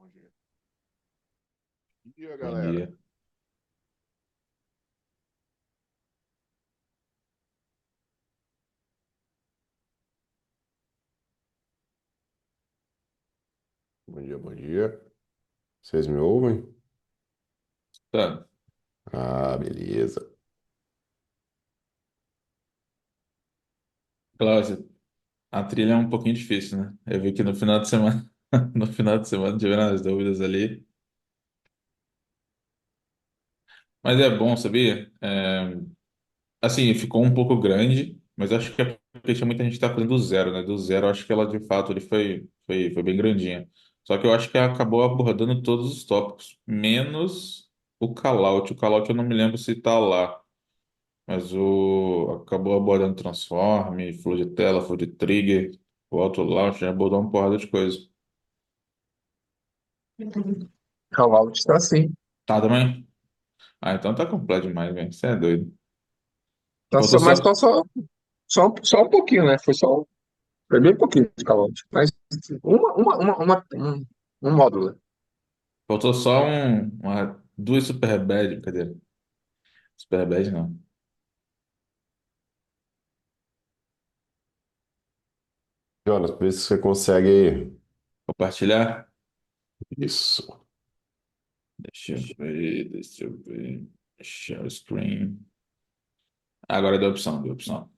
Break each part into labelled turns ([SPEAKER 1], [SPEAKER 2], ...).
[SPEAKER 1] Bom dia,
[SPEAKER 2] Bom
[SPEAKER 1] galera.
[SPEAKER 2] dia.
[SPEAKER 1] Bom dia, bom dia. Vocês me ouvem?
[SPEAKER 2] Tá,
[SPEAKER 1] Ah, beleza.
[SPEAKER 2] Cláudio, a trilha é um pouquinho difícil, né? Eu vi que no final de semana, no final de semana tiveram as dúvidas ali, mas é bom, sabia? Assim, ficou um pouco grande, mas acho que é porque tinha muita gente que tá fazendo do zero, né? Do zero, acho que ela de fato ele foi bem grandinha. Só que eu acho que ela acabou abordando todos os tópicos, menos o call-out. O call-out eu não me lembro se tá lá. Mas acabou abordando transform, flow de tela, flow de trigger, o auto launch, abordou uma porrada de coisa.
[SPEAKER 3] Callout está assim.
[SPEAKER 2] Tá também? Ah, então tá completo demais, velho. Você é doido.
[SPEAKER 3] Tá
[SPEAKER 2] Faltou
[SPEAKER 3] só, mas
[SPEAKER 2] só.
[SPEAKER 3] só um pouquinho, né? Foi bem pouquinho de callout. Mas um módulo, né?
[SPEAKER 2] Faltou só duas super bad, cadê? Super bad não.
[SPEAKER 1] Jonas, vê se você consegue aí.
[SPEAKER 2] Compartilhar?
[SPEAKER 1] Isso.
[SPEAKER 2] Deixa eu ver. Share screen. Agora deu opção, deu opção.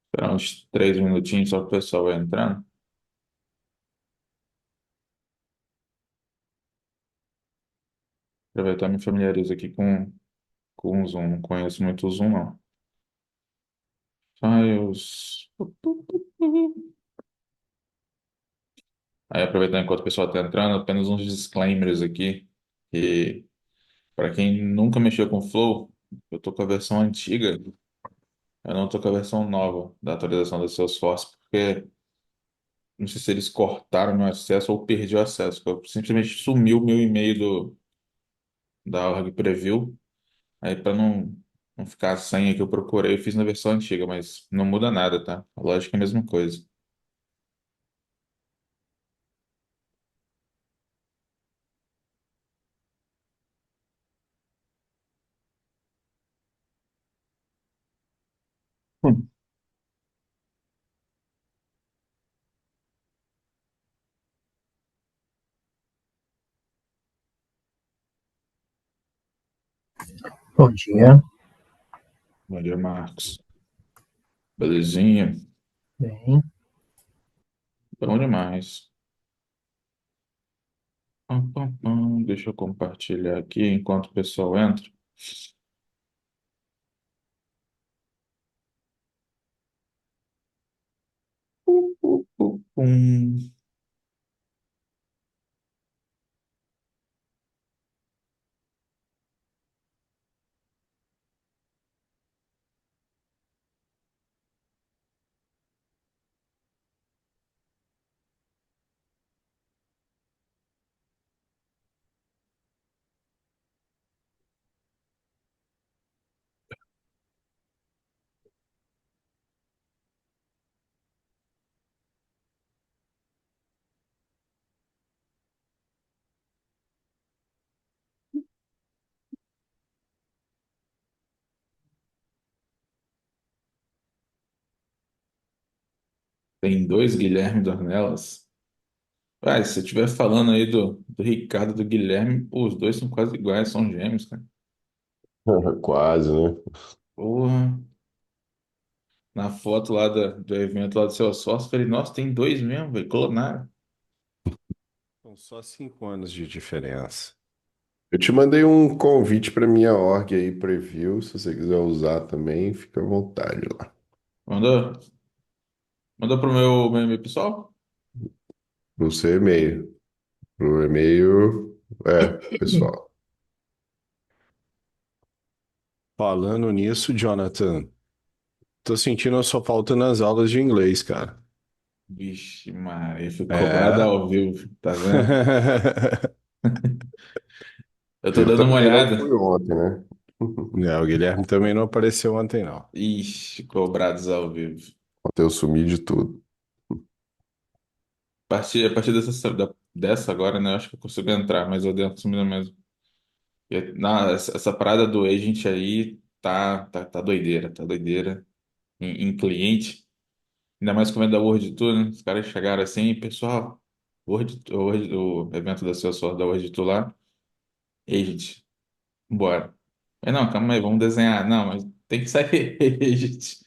[SPEAKER 2] Esperar uns 3 minutinhos só que o pessoal vai entrando. Aproveitar e me familiarizo aqui com o Zoom. Não conheço muito o Zoom, não. Files. Aí, aproveitando enquanto o pessoal está entrando, apenas uns disclaimers aqui. Que, para quem nunca mexeu com Flow, eu tô com a versão antiga, eu não tô com a versão nova da atualização do Salesforce, porque não sei se eles cortaram meu acesso ou perdi o acesso. Eu simplesmente sumiu o meu e-mail da org preview. Aí, para não ficar sem aqui, eu procurei, eu fiz na versão antiga, mas não muda nada, tá? A lógica é a mesma coisa. Hum.
[SPEAKER 3] Bom dia.
[SPEAKER 2] Maria Marcos. Belezinha?
[SPEAKER 3] Bem.
[SPEAKER 2] Bom demais. Pam, pam, pam. Deixa eu compartilhar aqui enquanto o pessoal entra. Pum. Tem dois Guilherme Dornelas. Ah, se você estiver falando aí do Ricardo e do Guilherme, pô, os dois são quase iguais, são gêmeos, cara.
[SPEAKER 1] Quase, né?
[SPEAKER 2] Porra. Na foto lá do evento lá do seu sócio, falei, nossa, tem dois mesmo, velho, clonaram.
[SPEAKER 1] São só 5 anos de diferença. Eu te mandei um convite para minha org aí, preview. Se você quiser usar também, fica à vontade lá.
[SPEAKER 2] Mandou? Mandou pro meu e-mail pessoal?
[SPEAKER 1] No seu e-mail. No e-mail, pessoal. Falando nisso, Jonathan, tô sentindo a sua falta nas aulas de inglês, cara.
[SPEAKER 2] Vixe, Maria, fui cobrado
[SPEAKER 1] É.
[SPEAKER 2] ao vivo, tá vendo? Eu tô
[SPEAKER 1] Eu
[SPEAKER 2] dando uma
[SPEAKER 1] também não fui
[SPEAKER 2] olhada.
[SPEAKER 1] ontem, né?
[SPEAKER 3] Não, o Guilherme também não apareceu ontem, não.
[SPEAKER 2] Ixi, cobrados ao vivo.
[SPEAKER 1] Ontem eu sumi de tudo.
[SPEAKER 2] A partir dessa agora, né? Eu acho que eu consigo entrar, mas eu dentro mesmo. Essa parada do agent aí tá doideira, tá doideira. Em cliente, ainda mais como é da World Tour, né? Os caras chegaram assim, pessoal, o evento da Salesforce da World Tour lá, agent, bora. Não, calma aí, vamos desenhar. Não, mas tem que sair agent.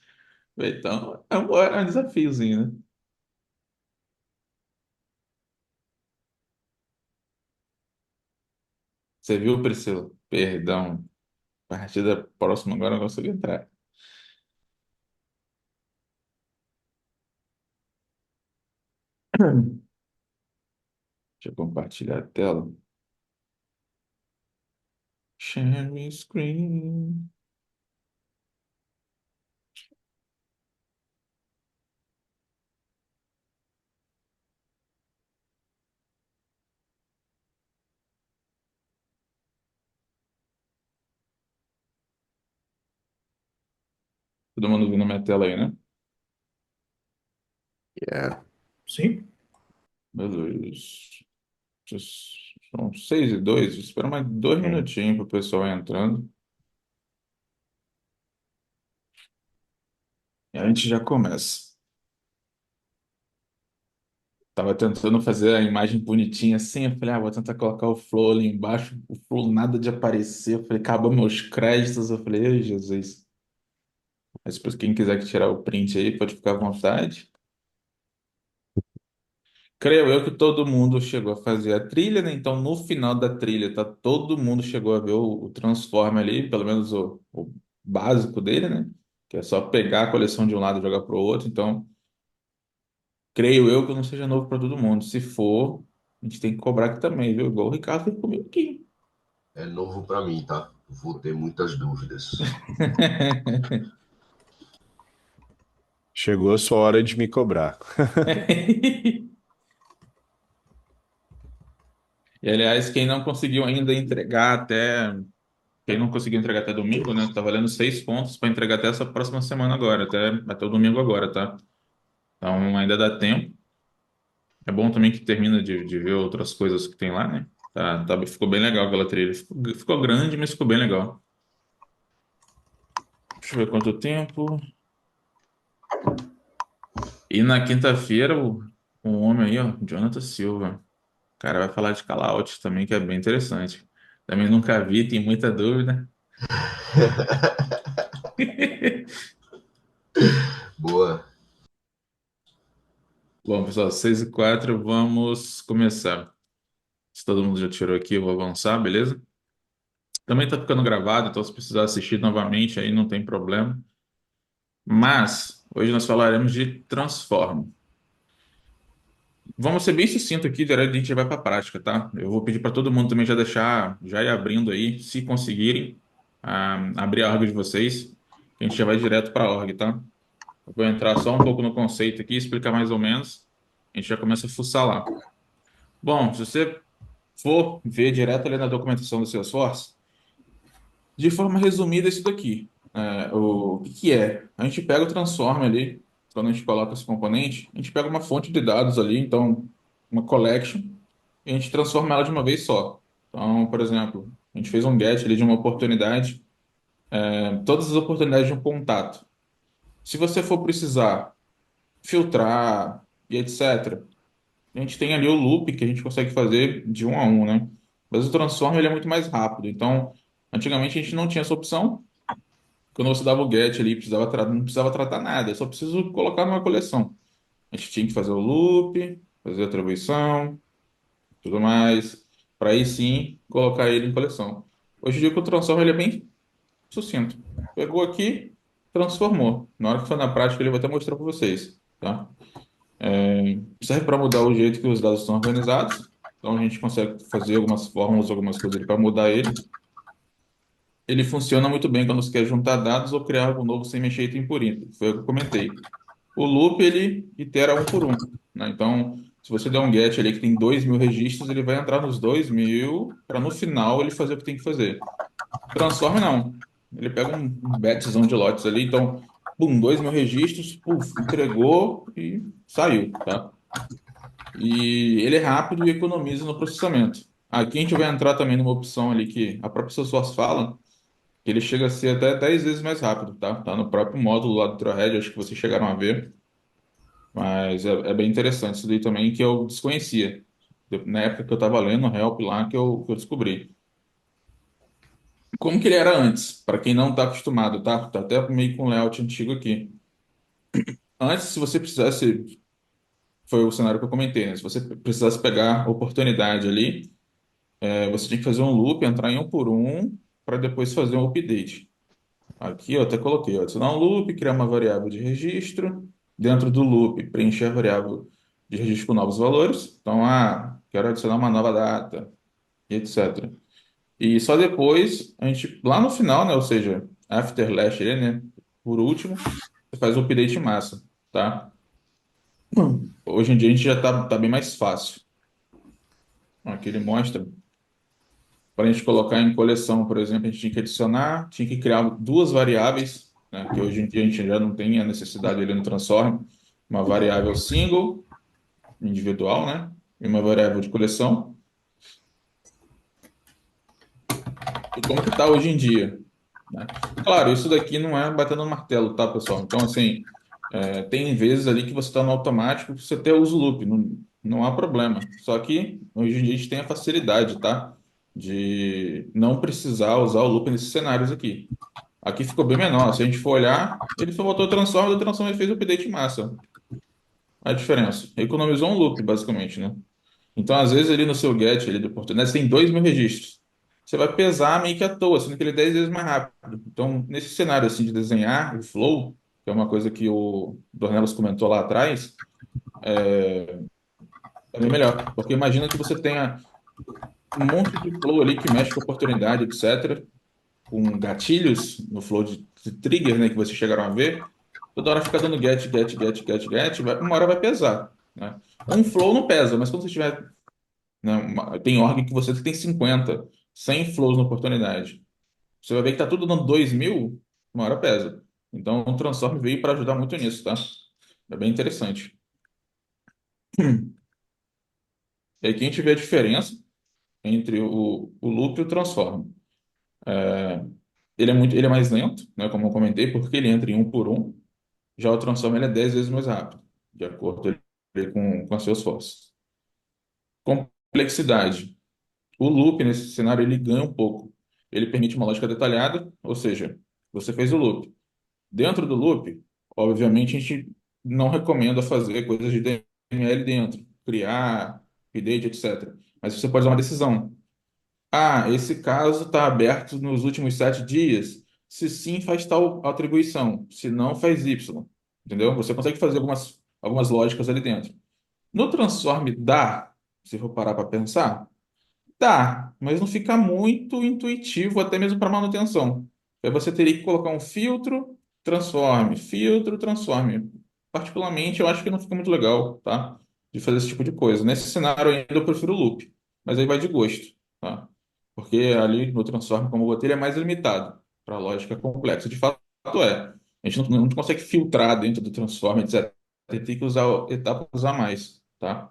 [SPEAKER 2] Então, é um desafiozinho, né? Você viu, Priscila? Perdão. A partir da próxima agora eu não consigo entrar. Deixa eu compartilhar a tela. Sharing screen. Todo mundo vindo minha tela aí, né?
[SPEAKER 1] Yeah.
[SPEAKER 3] Sim.
[SPEAKER 2] Meu Deus. São 6:02. Espera mais 2 minutinhos para o pessoal ir entrando. E a gente já começa. Tava tentando fazer a imagem bonitinha assim. Eu falei, vou tentar colocar o flow ali embaixo. O flow nada de aparecer. Eu falei, acabou meus créditos. Eu falei, ai, Jesus. Mas para quem quiser que tirar o print aí, pode ficar à vontade. Creio eu que todo mundo chegou a fazer a trilha, né? Então, no final da trilha, tá? Todo mundo chegou a ver o Transform ali, pelo menos o básico dele, né? Que é só pegar a coleção de um lado e jogar pro outro. Então, creio eu que não seja novo para todo mundo. Se for, a gente tem que cobrar aqui também, viu? Igual o Ricardo fez comigo aqui.
[SPEAKER 4] É novo para mim, tá? Vou ter muitas dúvidas.
[SPEAKER 1] Chegou a sua hora de me cobrar.
[SPEAKER 2] E, aliás, quem não conseguiu entregar até domingo, né? Tá valendo 6 pontos para entregar até essa próxima semana agora, até o domingo agora, tá? Então ainda dá tempo. É bom também que termina de ver outras coisas que tem lá, né? Ficou bem legal aquela trilha. Ficou grande, mas ficou bem legal. Deixa eu ver quanto tempo. E na quinta-feira, um homem aí, ó, Jonathan Silva. O cara vai falar de call-out também, que é bem interessante. Também nunca vi, tem muita dúvida.
[SPEAKER 4] Boa.
[SPEAKER 2] Bom, pessoal, 6:04, vamos começar. Se todo mundo já tirou aqui, eu vou avançar, beleza? Também tá ficando gravado, então se precisar assistir novamente aí não tem problema. Mas hoje nós falaremos de Transform. Vamos ser bem sucinto aqui, direto a gente já vai para a prática, tá? Eu vou pedir para todo mundo também já deixar, já ir abrindo aí, se conseguirem, abrir a org de vocês, que a gente já vai direto para a org, tá? Eu vou entrar só um pouco no conceito aqui, explicar mais ou menos, a gente já começa a fuçar lá. Bom, se você for ver direto ali na documentação do Salesforce, de forma resumida, é isso daqui. O que que é? A gente pega o transform ali, quando a gente coloca esse componente, a gente pega uma fonte de dados ali, então, uma collection, e a gente transforma ela de uma vez só. Então, por exemplo, a gente fez um get ali de uma oportunidade, todas as oportunidades de um contato. Se você for precisar filtrar e etc., a gente tem ali o loop que a gente consegue fazer de um a um, né? Mas o transform ele é muito mais rápido. Então, antigamente a gente não tinha essa opção. Quando você dava o get ali, não precisava tratar nada, eu só preciso colocar numa coleção. A gente tinha que fazer o loop, fazer a atribuição, tudo mais, para aí sim colocar ele em coleção. Hoje em dia, com o transform, ele é bem sucinto. Pegou aqui, transformou. Na hora que for na prática, ele vai até mostrar para vocês, tá? Serve para mudar o jeito que os dados estão organizados. Então, a gente consegue fazer algumas fórmulas, algumas coisas ali para mudar ele. Ele funciona muito bem quando você quer juntar dados ou criar algo novo sem mexer item por item. Foi o que eu comentei. O loop, ele itera um por um, né? Então, se você der um get ali que tem 2.000 registros, ele vai entrar nos 2.000 para no final ele fazer o que tem que fazer. Transforma, não. Ele pega um batchzão de lotes ali, então, pum, 2.000 registros, puf, entregou e saiu, tá? e ele é rápido e economiza no processamento. Aqui a gente vai entrar também numa opção ali que a própria Salesforce fala, que ele chega a ser até 10 vezes mais rápido, tá? Tá no próprio módulo lá do Trailhead, acho que vocês chegaram a ver, mas é bem interessante isso daí também, que eu desconhecia. Na época que eu estava lendo o Help lá, que eu descobri. Como que ele era antes, para quem não está acostumado, tá? Tá até meio com layout antigo aqui. Antes, se você precisasse, foi o cenário que eu comentei, né? Se você precisasse pegar oportunidade ali, você tinha que fazer um loop, entrar em um por um, para depois fazer um update. Aqui eu até coloquei, ó, adicionar um loop, criar uma variável de registro. Dentro do loop, preencher a variável de registro com novos valores. Então, quero adicionar uma nova data, e etc. E só depois, a gente, lá no final, né, ou seja, after last, ali, né, por último, você faz o update em massa, tá? Hoje em dia a gente já tá bem mais fácil. Aqui ele mostra, para a gente colocar em coleção, por exemplo, a gente tinha que adicionar, tinha que criar duas variáveis, né, que hoje em dia a gente já não tem a necessidade ali no Transform, uma variável single, individual, né, e uma variável de coleção. E como que está hoje em dia, né? Claro, isso daqui não é batendo no martelo, tá, pessoal? Então, assim, tem vezes ali que você está no automático, que você até usa o loop, não há problema. Só que hoje em dia a gente tem a facilidade, tá? De não precisar usar o loop nesses cenários aqui. Aqui ficou bem menor. Se a gente for olhar, ele só botou o transform e fez o update em massa. A diferença. Economizou um loop, basicamente, né? Então, às vezes, ali no seu get, ali do oportunidade, você tem 2.000 registros. Você vai pesar meio que à toa, sendo que ele é 10 vezes mais rápido. Então, nesse cenário assim de desenhar o flow, que é uma coisa que o Dornelas comentou lá atrás, é bem melhor. Porque imagina que você tenha um monte de flow ali que mexe com oportunidade, etc., com gatilhos no flow de trigger, né, que vocês chegaram a ver. Toda hora fica dando get, get, get, get, get, uma hora vai pesar, né? Um flow não pesa, mas quando você tiver, né, tem org que você tem 50, 100 flows na oportunidade. Você vai ver que tá tudo dando 2.000, uma hora pesa. Então, o Transform veio para ajudar muito nisso, tá? É bem interessante. E aqui a gente vê a diferença entre o Loop e o Transform. Ele é mais lento, né, como eu comentei, porque ele entra em um por um. Já o Transform ele é 10 vezes mais rápido, de acordo ali com as suas forças. Complexidade. O Loop, nesse cenário, ele ganha um pouco. Ele permite uma lógica detalhada, ou seja, você fez o loop. Dentro do loop, obviamente, a gente não recomenda fazer coisas de DML dentro, criar, update, etc. Mas você pode dar uma decisão. Esse caso está aberto nos últimos 7 dias. Se sim, faz tal atribuição. Se não, faz Y. Entendeu? Você consegue fazer algumas lógicas ali dentro. No Transform dá, se for parar para pensar, dá, mas não fica muito intuitivo, até mesmo para manutenção. Aí você teria que colocar um filtro, transforme. Particularmente, eu acho que não fica muito legal, tá? De fazer esse tipo de coisa. Nesse cenário ainda eu prefiro o loop, mas aí vai de gosto, tá? Porque ali no transform, como eu botei, ele é mais limitado para lógica complexa. De fato é. A gente não consegue filtrar dentro do transform, etc. Tem que usar etapa usar mais, tá?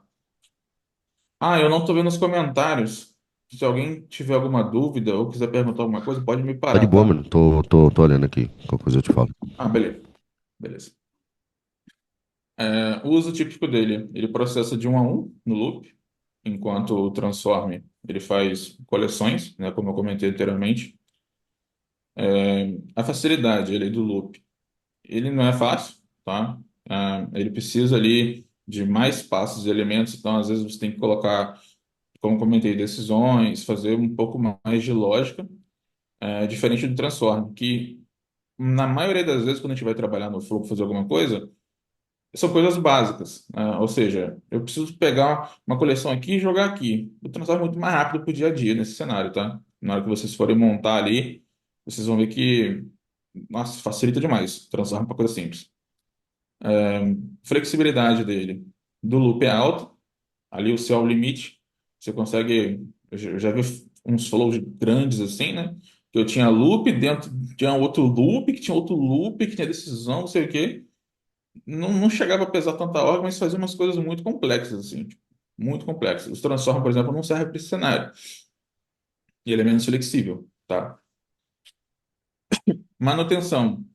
[SPEAKER 2] Eu não estou vendo os comentários. Se alguém tiver alguma dúvida ou quiser perguntar alguma coisa, pode me
[SPEAKER 5] Tá de
[SPEAKER 2] parar,
[SPEAKER 5] boa,
[SPEAKER 2] tá?
[SPEAKER 5] mano. Tô olhando aqui. Qualquer coisa eu te falo.
[SPEAKER 2] Beleza. Beleza. O uso típico dele, ele processa de um a um no loop, enquanto o transform, ele faz coleções, né, como eu comentei anteriormente. A facilidade ele, do loop, ele não é fácil, tá? Ele precisa ali de mais passos e elementos, então às vezes você tem que colocar, como eu comentei, decisões, fazer um pouco mais de lógica. Diferente do Transform, que na maioria das vezes, quando a gente vai trabalhar no Flow, fazer alguma coisa, são coisas básicas, né? Ou seja, eu preciso pegar uma coleção aqui e jogar aqui. O Transform é muito mais rápido para o dia a dia nesse cenário, tá? Na hora que vocês forem montar ali, vocês vão ver que, nossa, facilita demais. Transform para coisa simples. Flexibilidade dele do loop é alta, ali o céu limite, você consegue, eu já vi uns flows grandes assim, né? Que eu tinha loop, dentro tinha outro loop, que tinha outro loop, que tinha decisão, não sei o quê. Não chegava a pesar tanta hora, mas fazia umas coisas muito complexas, assim. muito complexo. Os transform, por exemplo, não serve para esse cenário. E ele é menos flexível, tá? Manutenção.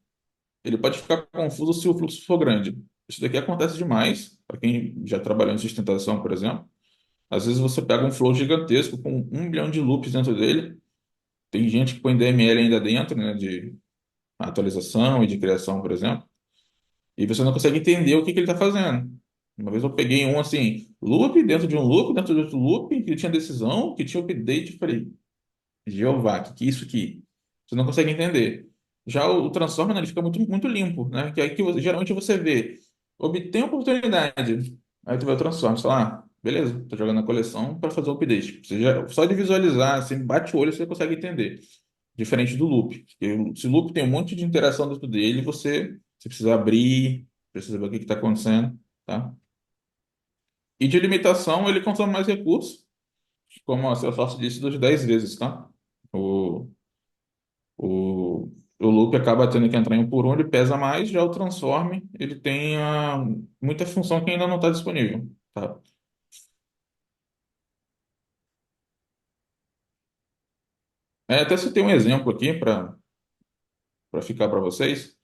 [SPEAKER 2] Ele pode ficar confuso se o fluxo for grande. Isso daqui acontece demais, para quem já trabalhou em sustentação, por exemplo. Às vezes você pega um flow gigantesco com 1 bilhão de loops dentro dele. Tem gente que põe DML ainda dentro, né, de atualização e de criação, por exemplo. E você não consegue entender o que que ele está fazendo. Uma vez eu peguei um assim, loop dentro de um loop, dentro de outro loop, que tinha decisão, que tinha update. Eu falei, Jeová, que é isso aqui? Você não consegue entender. Já o Transformer, né, ele fica muito, muito limpo, né? Que é que geralmente você vê, obtém oportunidade, aí tu vê o Transformer, sei lá, beleza, tô jogando a coleção para fazer o update. Só de visualizar, assim, bate o olho, você consegue entender. Diferente do loop. Porque se o loop tem um monte de interação dentro dele, você precisa abrir, precisa ver o que está acontecendo, tá? E de limitação, ele consome mais recursos, como a Salesforce disse, dos 10 vezes, tá? O, o, o loop acaba tendo que entrar em um por um, ele pesa mais, já o transform, ele tem muita função que ainda não está disponível, tá? Até citei um exemplo aqui para ficar para vocês,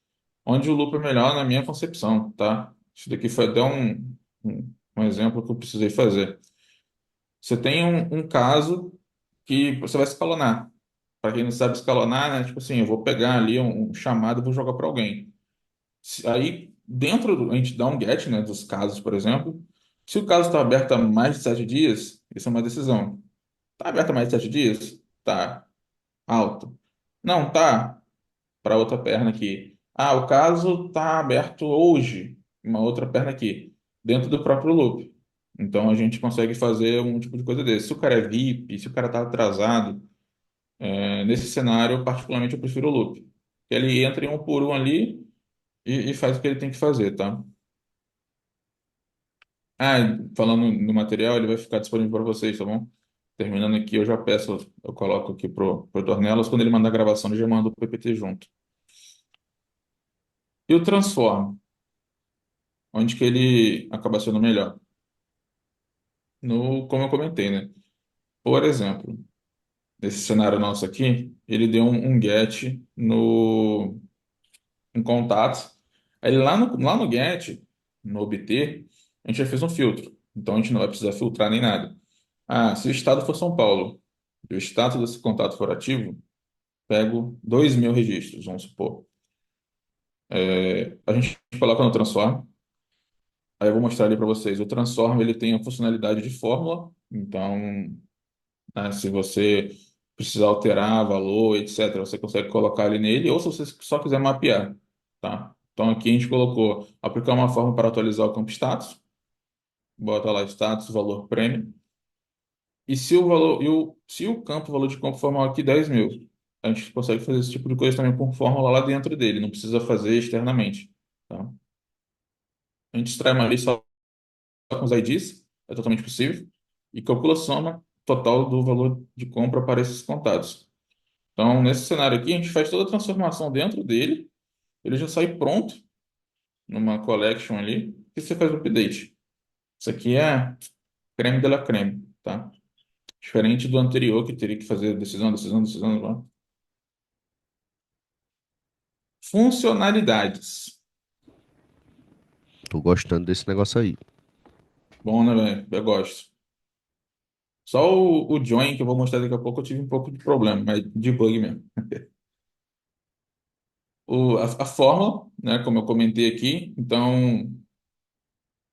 [SPEAKER 2] onde o loop é melhor na minha concepção, tá? Isso daqui foi até um exemplo que eu precisei fazer. Você tem um caso que você vai escalonar. Para quem não sabe escalonar, né? Tipo assim, eu vou pegar ali um chamado e vou jogar para alguém. Aí, a gente dá um get, né, dos casos, por exemplo. Se o caso está aberto há mais de 7 dias, isso é uma decisão. Está aberto há mais de 7 dias? Tá. Alto. Não, tá. Para outra perna aqui. Ah, o caso está aberto hoje. Uma outra perna aqui. Dentro do próprio loop. Então, a gente consegue fazer um tipo de coisa desse. Se o cara é VIP, se o cara está atrasado, nesse cenário, particularmente, eu prefiro o loop. Que ele entra em um por um ali e faz o que ele tem que fazer, tá? Ah, falando no material, ele vai ficar disponível para vocês, tá bom? Terminando aqui, eu já peço, eu coloco aqui pro Dornelas, quando ele mandar a gravação, ele já manda o PPT junto. E o Transform, onde que ele acaba sendo melhor? No, como eu comentei, né? Por exemplo, nesse cenário nosso aqui, ele deu um get no em contatos. Aí lá no get, no obter, a gente já fez um filtro. Então a gente não vai precisar filtrar nem nada. Ah, se o estado for São Paulo e o status desse contato for ativo, pego 2.000 registros, vamos supor. A gente coloca no Transform. Aí eu vou mostrar ali para vocês. O Transform ele tem a funcionalidade de fórmula. Então, né, se você precisar alterar valor, etc., você consegue colocar ali nele, ou se você só quiser mapear, tá? Então aqui a gente colocou aplicar uma forma para atualizar o campo status, bota lá status, valor prêmio, e se o campo valor de campo formal aqui 10.000, a gente consegue fazer esse tipo de coisa também com fórmula lá dentro dele, não precisa fazer externamente, tá? A gente extrai uma lista só com os IDs, é totalmente possível, e calcula a soma total do valor de compra para esses contatos. Então, nesse cenário aqui, a gente faz toda a transformação dentro dele, ele já sai pronto numa collection ali, e você faz o update. Isso aqui é creme de la creme, tá? Diferente do anterior, que teria que fazer decisão, decisão, decisão, lá. Funcionalidades.
[SPEAKER 5] Tô gostando desse negócio aí.
[SPEAKER 2] Bom, né, velho? Eu gosto. Só o join, que eu vou mostrar daqui a pouco, eu tive um pouco de problema, mas de bug mesmo. A fórmula, né, como eu comentei aqui, então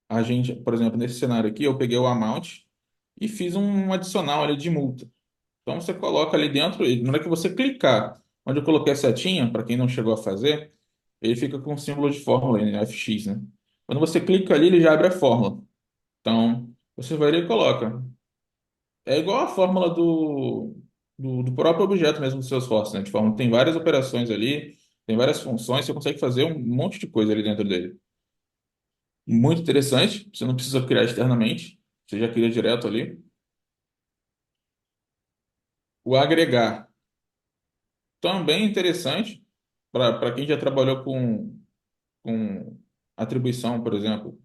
[SPEAKER 2] a gente, por exemplo, nesse cenário aqui, eu peguei o amount e fiz um adicional ali de multa. Então você coloca ali dentro, e na hora que você clicar, onde eu coloquei a setinha, para quem não chegou a fazer, ele fica com o símbolo de fórmula, né, FX, né? Quando você clica ali, ele já abre a fórmula. Então, você vai ali e coloca. É igual a fórmula do próprio objeto mesmo do Salesforce, né? De forma, tem várias operações ali, tem várias funções, você consegue fazer um monte de coisa ali dentro dele. Muito interessante, você não precisa criar externamente, você já cria direto ali. O agregar, também interessante, para quem já trabalhou com atribuição, por exemplo.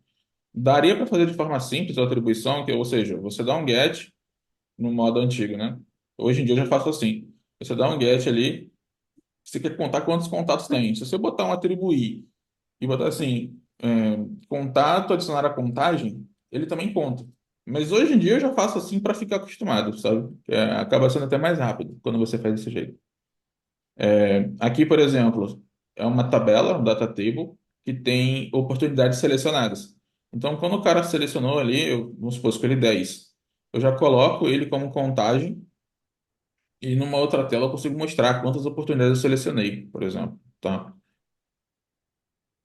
[SPEAKER 2] Daria para fazer de forma simples a atribuição, ou seja, você dá um get no modo antigo, né? Hoje em dia eu já faço assim. Você dá um get ali, você quer contar quantos contatos tem. Se você botar um atribuir e botar assim, contato, adicionar a contagem, ele também conta. Mas hoje em dia eu já faço assim para ficar acostumado, sabe? Acaba sendo até mais rápido quando você faz desse jeito. Aqui, por exemplo, é uma tabela, um data table, que tem oportunidades selecionadas. Então, quando o cara selecionou ali, vamos supor, escolhi 10, eu já coloco ele como contagem e numa outra tela eu consigo mostrar quantas oportunidades eu selecionei, por exemplo. Tá?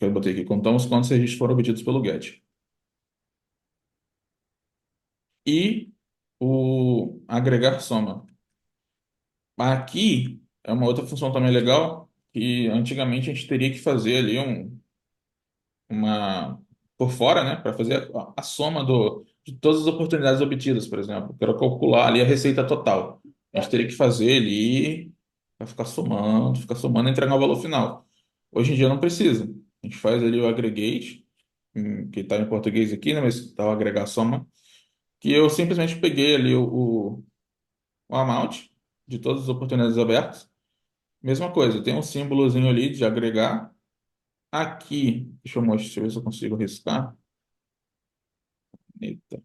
[SPEAKER 2] Eu botei aqui, contamos quantos registros foram obtidos pelo GET. E o agregar soma. Aqui é uma outra função também legal, que antigamente a gente teria que fazer ali uma por fora, né, para fazer a soma de todas as oportunidades obtidas, por exemplo. Quero calcular ali a receita total. A gente teria que fazer ali para ficar somando e entregar o valor final. Hoje em dia não precisa. A gente faz ali o aggregate, que está em português aqui, né, mas está o agregar soma, que eu simplesmente peguei ali o amount de todas as oportunidades abertas. Mesma coisa, tem um símbolozinho ali de agregar. Aqui, deixa eu mostrar, deixa eu ver se eu consigo riscar. Eita.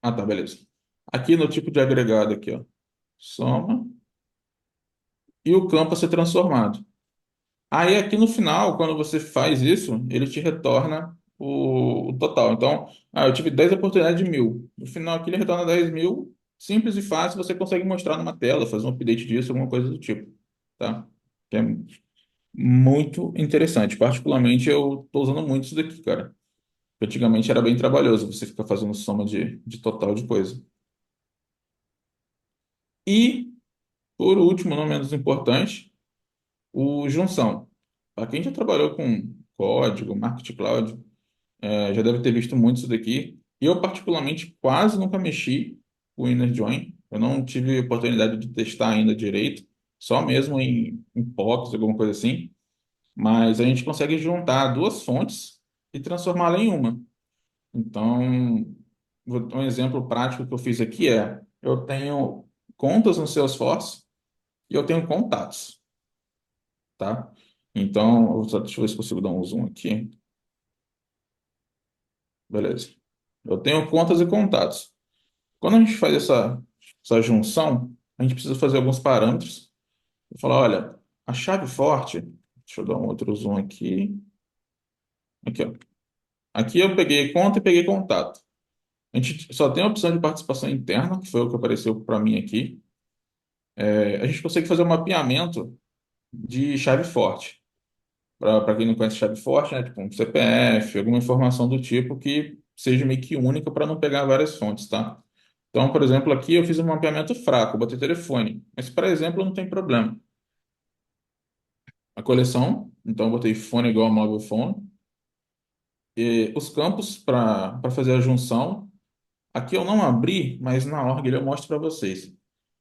[SPEAKER 2] Ah, tá, beleza. Aqui no tipo de agregado aqui, ó, soma e o campo a ser transformado. Aí aqui no final, quando você faz isso, ele te retorna o total. Então, eu tive 10 oportunidades de 1.000. No final aqui ele retorna 10.000, simples e fácil, você consegue mostrar numa tela, fazer um update disso, alguma coisa do tipo, tá? Que é muito interessante. Particularmente eu estou usando muito isso daqui, cara. Antigamente era bem trabalhoso você ficar fazendo soma de total de coisa. E por último, não menos importante, o junção. Para quem já trabalhou com código, marketing cloud, já deve ter visto muito isso daqui. Eu, particularmente, quase nunca mexi com o inner join. Eu não tive oportunidade de testar ainda direito, só mesmo em POCs, alguma coisa assim. Mas a gente consegue juntar duas fontes e transformá-la em uma. Então, um exemplo prático que eu fiz aqui eu tenho contas no Salesforce e eu tenho contatos, tá? Então, deixa eu ver se consigo dar um zoom aqui. Beleza. Eu tenho contas e contatos. Quando a gente faz essa junção, a gente precisa fazer alguns parâmetros. Eu falar, olha, a chave forte, deixa eu dar um outro zoom aqui. Aqui, ó. Aqui eu peguei conta e peguei contato. A gente só tem a opção de participação interna, que foi o que apareceu para mim aqui. A gente consegue fazer um mapeamento de chave forte. Para quem não conhece chave forte, né? Tipo um CPF, alguma informação do tipo que seja meio que única para não pegar várias fontes, tá? Então, por exemplo, aqui eu fiz um mapeamento fraco, botei telefone, mas para exemplo não tem problema. A coleção, então eu botei fone igual a mobile phone. E os campos para fazer a junção, aqui eu não abri, mas na org eu mostro para vocês.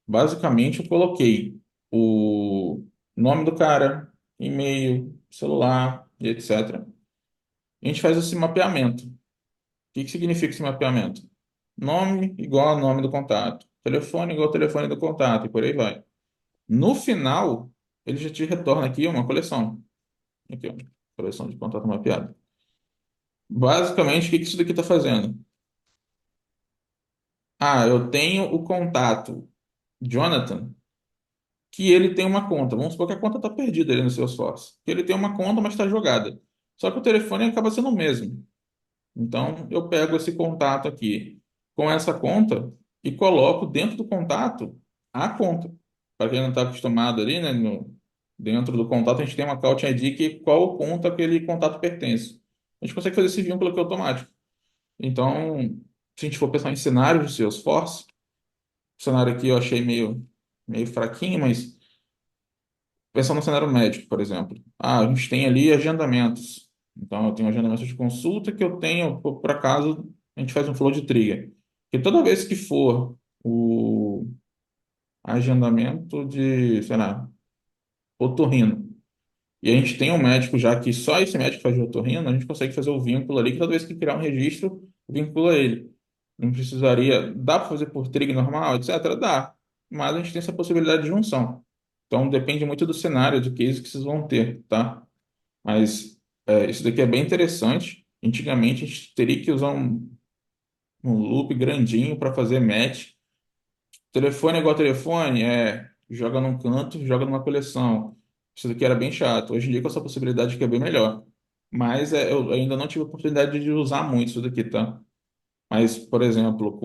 [SPEAKER 2] Basicamente, eu coloquei o nome do cara, e-mail, celular e etc. A gente faz esse mapeamento. O que significa esse mapeamento? Nome igual ao nome do contato, telefone igual ao telefone do contato e por aí vai. No final, ele já te retorna aqui uma coleção. Aqui, ó, coleção de contato mapeado. Basicamente, o que isso daqui está fazendo? Eu tenho o contato Jonathan, que ele tem uma conta. Vamos supor que a conta está perdida ali no Salesforce. Que ele tem uma conta, mas está jogada. Só que o telefone acaba sendo o mesmo. Então, eu pego esse contato aqui com essa conta e coloco dentro do contato a conta. Para quem não está acostumado ali, né, dentro do contato, a gente tem uma Couch ID que qual conta aquele contato pertence. A gente consegue fazer esse vínculo aqui automático. Então, se a gente for pensar em cenários de Salesforce, o cenário aqui eu achei meio fraquinho, mas pensando no cenário médico, por exemplo. A gente tem ali agendamentos. Então, eu tenho agendamentos de consulta que eu tenho, por acaso, a gente faz um flow de trigger. E toda vez que for o agendamento de, sei lá, otorrino, E a gente tem um médico já que só esse médico faz de otorrino, a gente consegue fazer o vínculo ali, que toda vez que criar um registro, vincula ele. Não precisaria. Dá para fazer por trig normal, etc? Dá. Mas a gente tem essa possibilidade de junção. Então depende muito do cenário, do case que vocês vão ter, tá? Mas isso daqui é bem interessante. Antigamente a gente teria que usar um loop grandinho para fazer match. Telefone é igual telefone, joga num canto, joga numa coleção. Isso daqui era bem chato. Hoje em dia com essa possibilidade que é bem melhor. Mas eu ainda não tive a oportunidade de usar muito isso daqui, tá? Mas, por exemplo,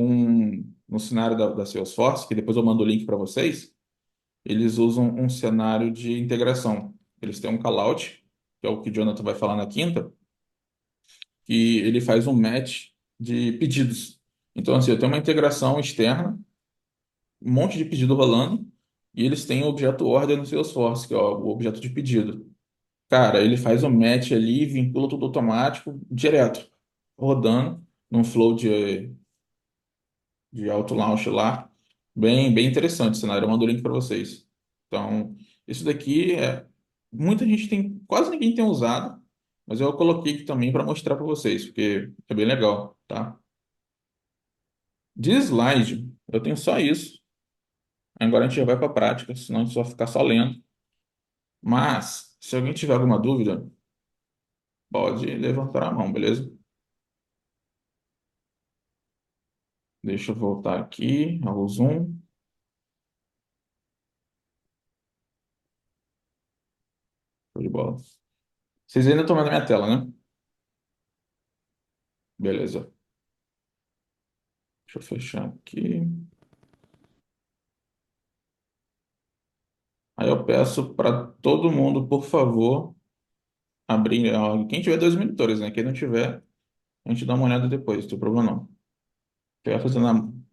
[SPEAKER 2] no cenário da Salesforce, que depois eu mando o link para vocês, eles usam um cenário de integração. Eles têm um callout, que é o que o Jonathan vai falar na quinta, que ele faz um match de pedidos. Então, assim, eu tenho uma integração externa, um monte de pedido rolando, e eles têm o objeto order no Salesforce, que é o objeto de pedido. Cara, ele faz o match ali, vincula tudo automático, direto, rodando, num flow de auto launch lá. Bem interessante o cenário. Eu mando o link para vocês. Então, isso daqui muita gente tem, quase ninguém tem usado, mas eu coloquei aqui também para mostrar para vocês, porque é bem legal, tá? De slide, eu tenho só isso. Agora a gente já vai para a prática, senão a gente só vai ficar só lendo. Mas, se alguém tiver alguma dúvida, pode levantar a mão, beleza? Deixa eu voltar aqui ao Zoom. Show de bola. Vocês ainda estão vendo a minha tela, né? Beleza. Deixa eu fechar aqui. Aí eu peço para todo mundo, por favor, abrir. Quem tiver dois monitores, né? Quem não tiver, a gente dá uma olhada depois, não tem problema não. Eu ia fazendo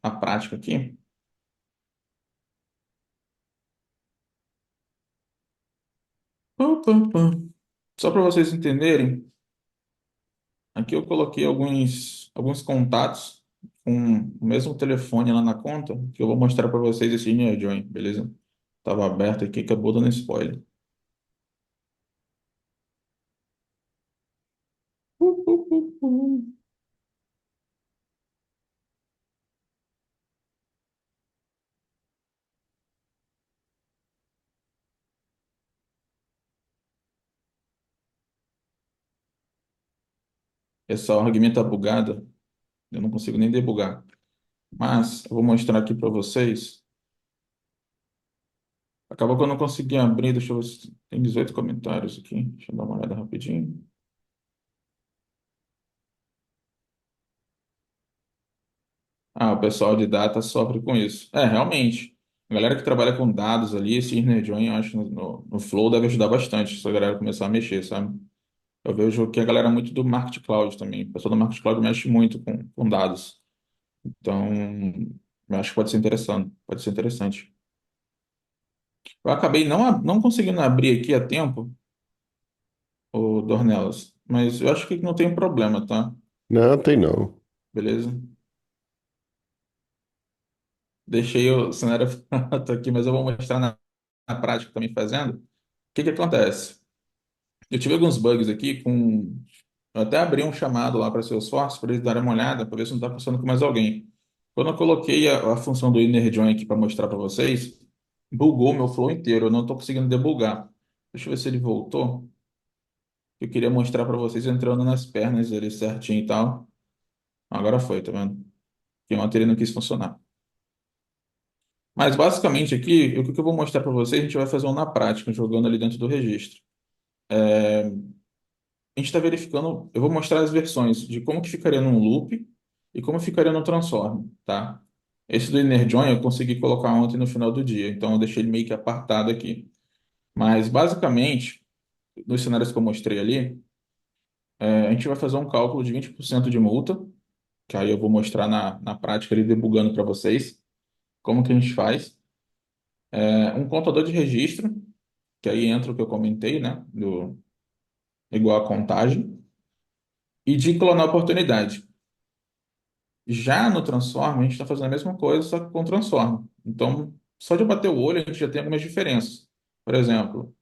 [SPEAKER 2] a prática aqui. Pam, pam, pam. Só para vocês entenderem, aqui eu coloquei alguns contatos com o mesmo telefone lá na conta, que eu vou mostrar para vocês esse Join, beleza? Tava aberto aqui, acabou dando spoiler. Essa org tá bugada, eu não consigo nem debugar. Mas eu vou mostrar aqui para vocês. Acabou que eu não consegui abrir, deixa eu ver se tem 18 comentários aqui. Deixa eu dar uma olhada rapidinho. Ah, o pessoal de data sofre com isso. Realmente. A galera que trabalha com dados ali, esse inner join, eu acho no Flow deve ajudar bastante se a galera começar a mexer, sabe? Eu vejo que a galera é muito do Market Cloud também. O pessoal do Market Cloud mexe muito com dados. Então, eu acho que pode ser interessante. Pode ser interessante. Eu acabei não conseguindo abrir aqui a tempo, o Dornelas, mas eu acho que não tem problema, tá?
[SPEAKER 1] Não, tem não.
[SPEAKER 2] Beleza? Deixei o cenário pronto aqui, mas eu vou mostrar na prática também fazendo. O que que acontece? Eu tive alguns bugs aqui com. Eu até abri um chamado lá para Salesforce para eles darem uma olhada, para ver se não está funcionando com mais alguém. Quando eu coloquei a função do inner join aqui para mostrar para vocês, bugou meu flow inteiro. Eu não estou conseguindo debugar. Deixa eu ver se ele voltou. Eu queria mostrar para vocês entrando nas pernas dele certinho e tal. Agora foi, tá vendo? Que ontem ele não quis funcionar. Mas basicamente aqui, o que eu vou mostrar para vocês, a gente vai fazer um na prática, jogando ali dentro do registro. A gente está verificando, eu vou mostrar as versões de como que ficaria num loop e como ficaria no transform, tá? Esse do inner join eu consegui colocar ontem no final do dia, então eu deixei ele meio que apartado aqui. Mas basicamente, nos cenários que eu mostrei ali, a gente vai fazer um cálculo de 20% de multa, que aí eu vou mostrar na prática ali debugando para vocês como que a gente faz. Um contador de registro, que aí entra o que eu comentei, né? Igual a contagem, e de clonar oportunidade. Já no Transform, a gente está fazendo a mesma coisa, só que com Transform. Então, só de eu bater o olho, a gente já tem algumas diferenças. Por exemplo,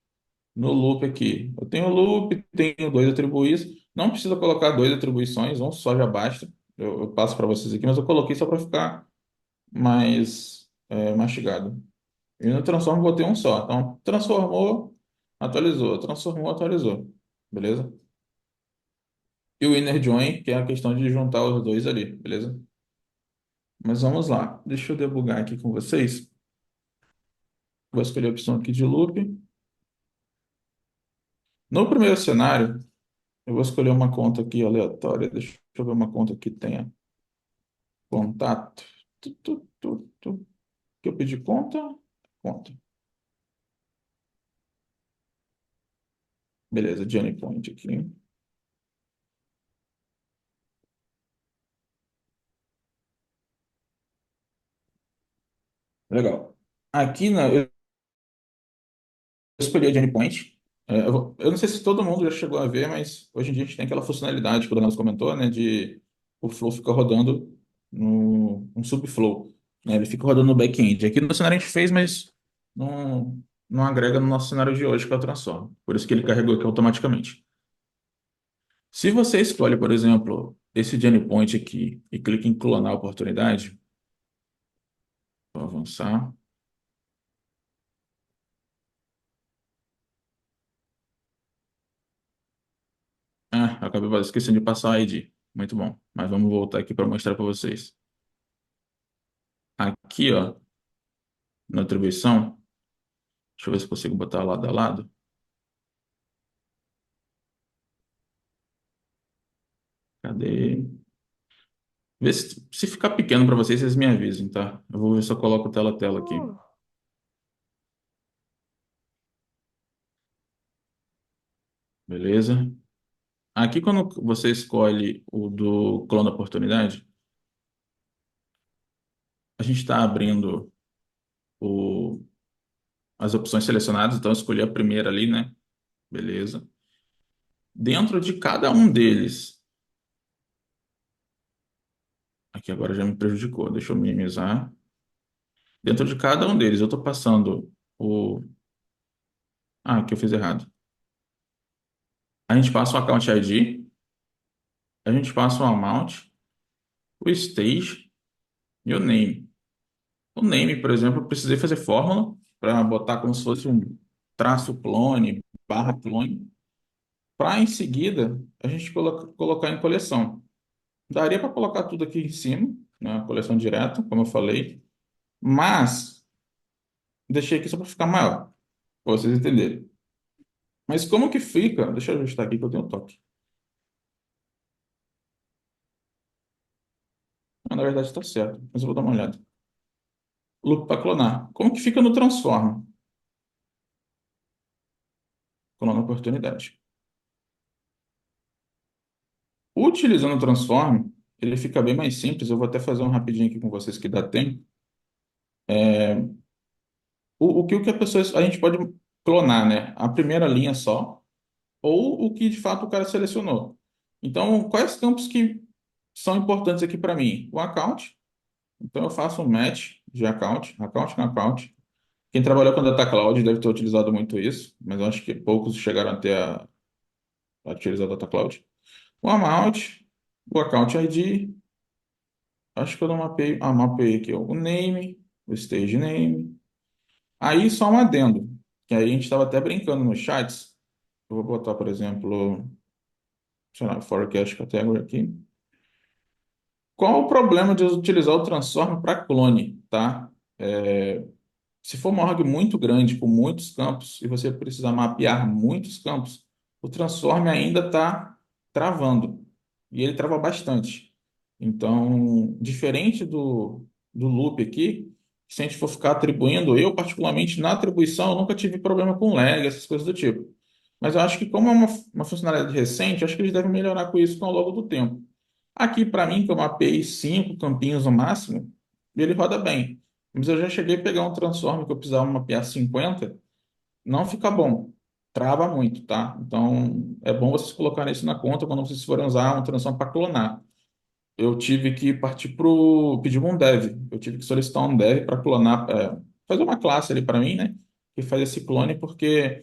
[SPEAKER 2] no loop aqui. Eu tenho loop, tenho dois atribuídos. Não precisa colocar dois atribuições, um só já basta. Eu passo para vocês aqui, mas eu coloquei só para ficar mais mastigado. E no transform eu botei um só. Então, transformou, atualizou, transformou, atualizou. Beleza? E o inner join, que é a questão de juntar os dois ali, beleza? Mas vamos lá. Deixa eu debugar aqui com vocês. Vou escolher a opção aqui de loop. No primeiro cenário, eu vou escolher uma conta aqui aleatória. Deixa eu ver uma conta que tenha contato. Tu. Que eu pedi conta? Conta. Beleza, Journey Point aqui. Legal. Aqui eu escolhi a Journey Point. Eu não sei se todo mundo já chegou a ver, mas hoje em dia a gente tem aquela funcionalidade que o Donato comentou, né? De o flow fica rodando no um subflow, né? Ele fica rodando no back-end. Aqui no cenário a gente fez, mas não agrega no nosso cenário de hoje, que é o Transform. Por isso que ele carregou aqui automaticamente. Se você escolhe, por exemplo, esse Journey Point aqui e clica em clonar a oportunidade, vou avançar. Ah, acabei esquecendo de passar a ID. Muito bom. Mas vamos voltar aqui para mostrar para vocês. Aqui, ó, na atribuição, deixa eu ver se consigo botar lado a lado. Cadê? Vê se ficar pequeno para vocês, vocês me avisem, tá? Eu vou ver se eu coloco tela a tela aqui. Beleza? Aqui, quando você escolhe o do clone da oportunidade, a gente está abrindo o, as opções selecionadas, então eu escolhi a primeira ali, né? Beleza. Dentro de cada um deles, aqui agora já me prejudicou, deixa eu minimizar. Dentro de cada um deles, eu estou passando o. Ah, aqui eu fiz errado. A gente passa o account ID, a gente passa o amount, o stage e o name. O name, por exemplo, eu precisei fazer fórmula para botar como se fosse um traço clone, barra clone, para em seguida a gente colocar em coleção. Daria para colocar tudo aqui em cima, na coleção direta, como eu falei, mas deixei aqui só para ficar maior, para vocês entenderem. Mas como que fica? Deixa eu ajustar aqui que eu tenho um toque. Ah, na verdade está certo, mas eu vou dar uma olhada. Loop para clonar. Como que fica no transform? Clona oportunidade. Utilizando o transform, ele fica bem mais simples. Eu vou até fazer um rapidinho aqui com vocês que dá tempo. O que a pessoa, a gente pode clonar, né? A primeira linha só, ou o que de fato o cara selecionou. Então, quais campos que são importantes aqui para mim? O account. Então, eu faço um match de account com account. Quem trabalhou com Data Cloud deve ter utilizado muito isso, mas eu acho que poucos chegaram até a utilizar Data Cloud. O amount, o account ID, acho que eu não mapeei, mapeei aqui, ó, o name, o stage name. Aí só um adendo, que aí a gente estava até brincando nos chats. Eu vou botar, por exemplo, sei lá, forecast category aqui. Qual o problema de utilizar o transform para clone, tá? Se for uma org muito grande, com muitos campos, e você precisar mapear muitos campos, o transform ainda está travando. E ele trava bastante. Então, diferente do loop aqui, se a gente for ficar atribuindo, eu particularmente na atribuição, eu nunca tive problema com lag, essas coisas do tipo. Mas eu acho que como é uma funcionalidade recente, eu acho que eles devem melhorar com isso ao longo do tempo. Aqui, para mim, que eu mapeei 5 campinhos no máximo, ele roda bem. Mas eu já cheguei a pegar um transform que eu precisava mapear 50, não fica bom. Trava muito, tá? Então, é bom vocês colocarem isso na conta quando vocês forem usar um transform para clonar. Eu tive que partir pedir um dev. Eu tive que solicitar um dev para clonar, fazer uma classe ali para mim, né? Que faz esse clone, porque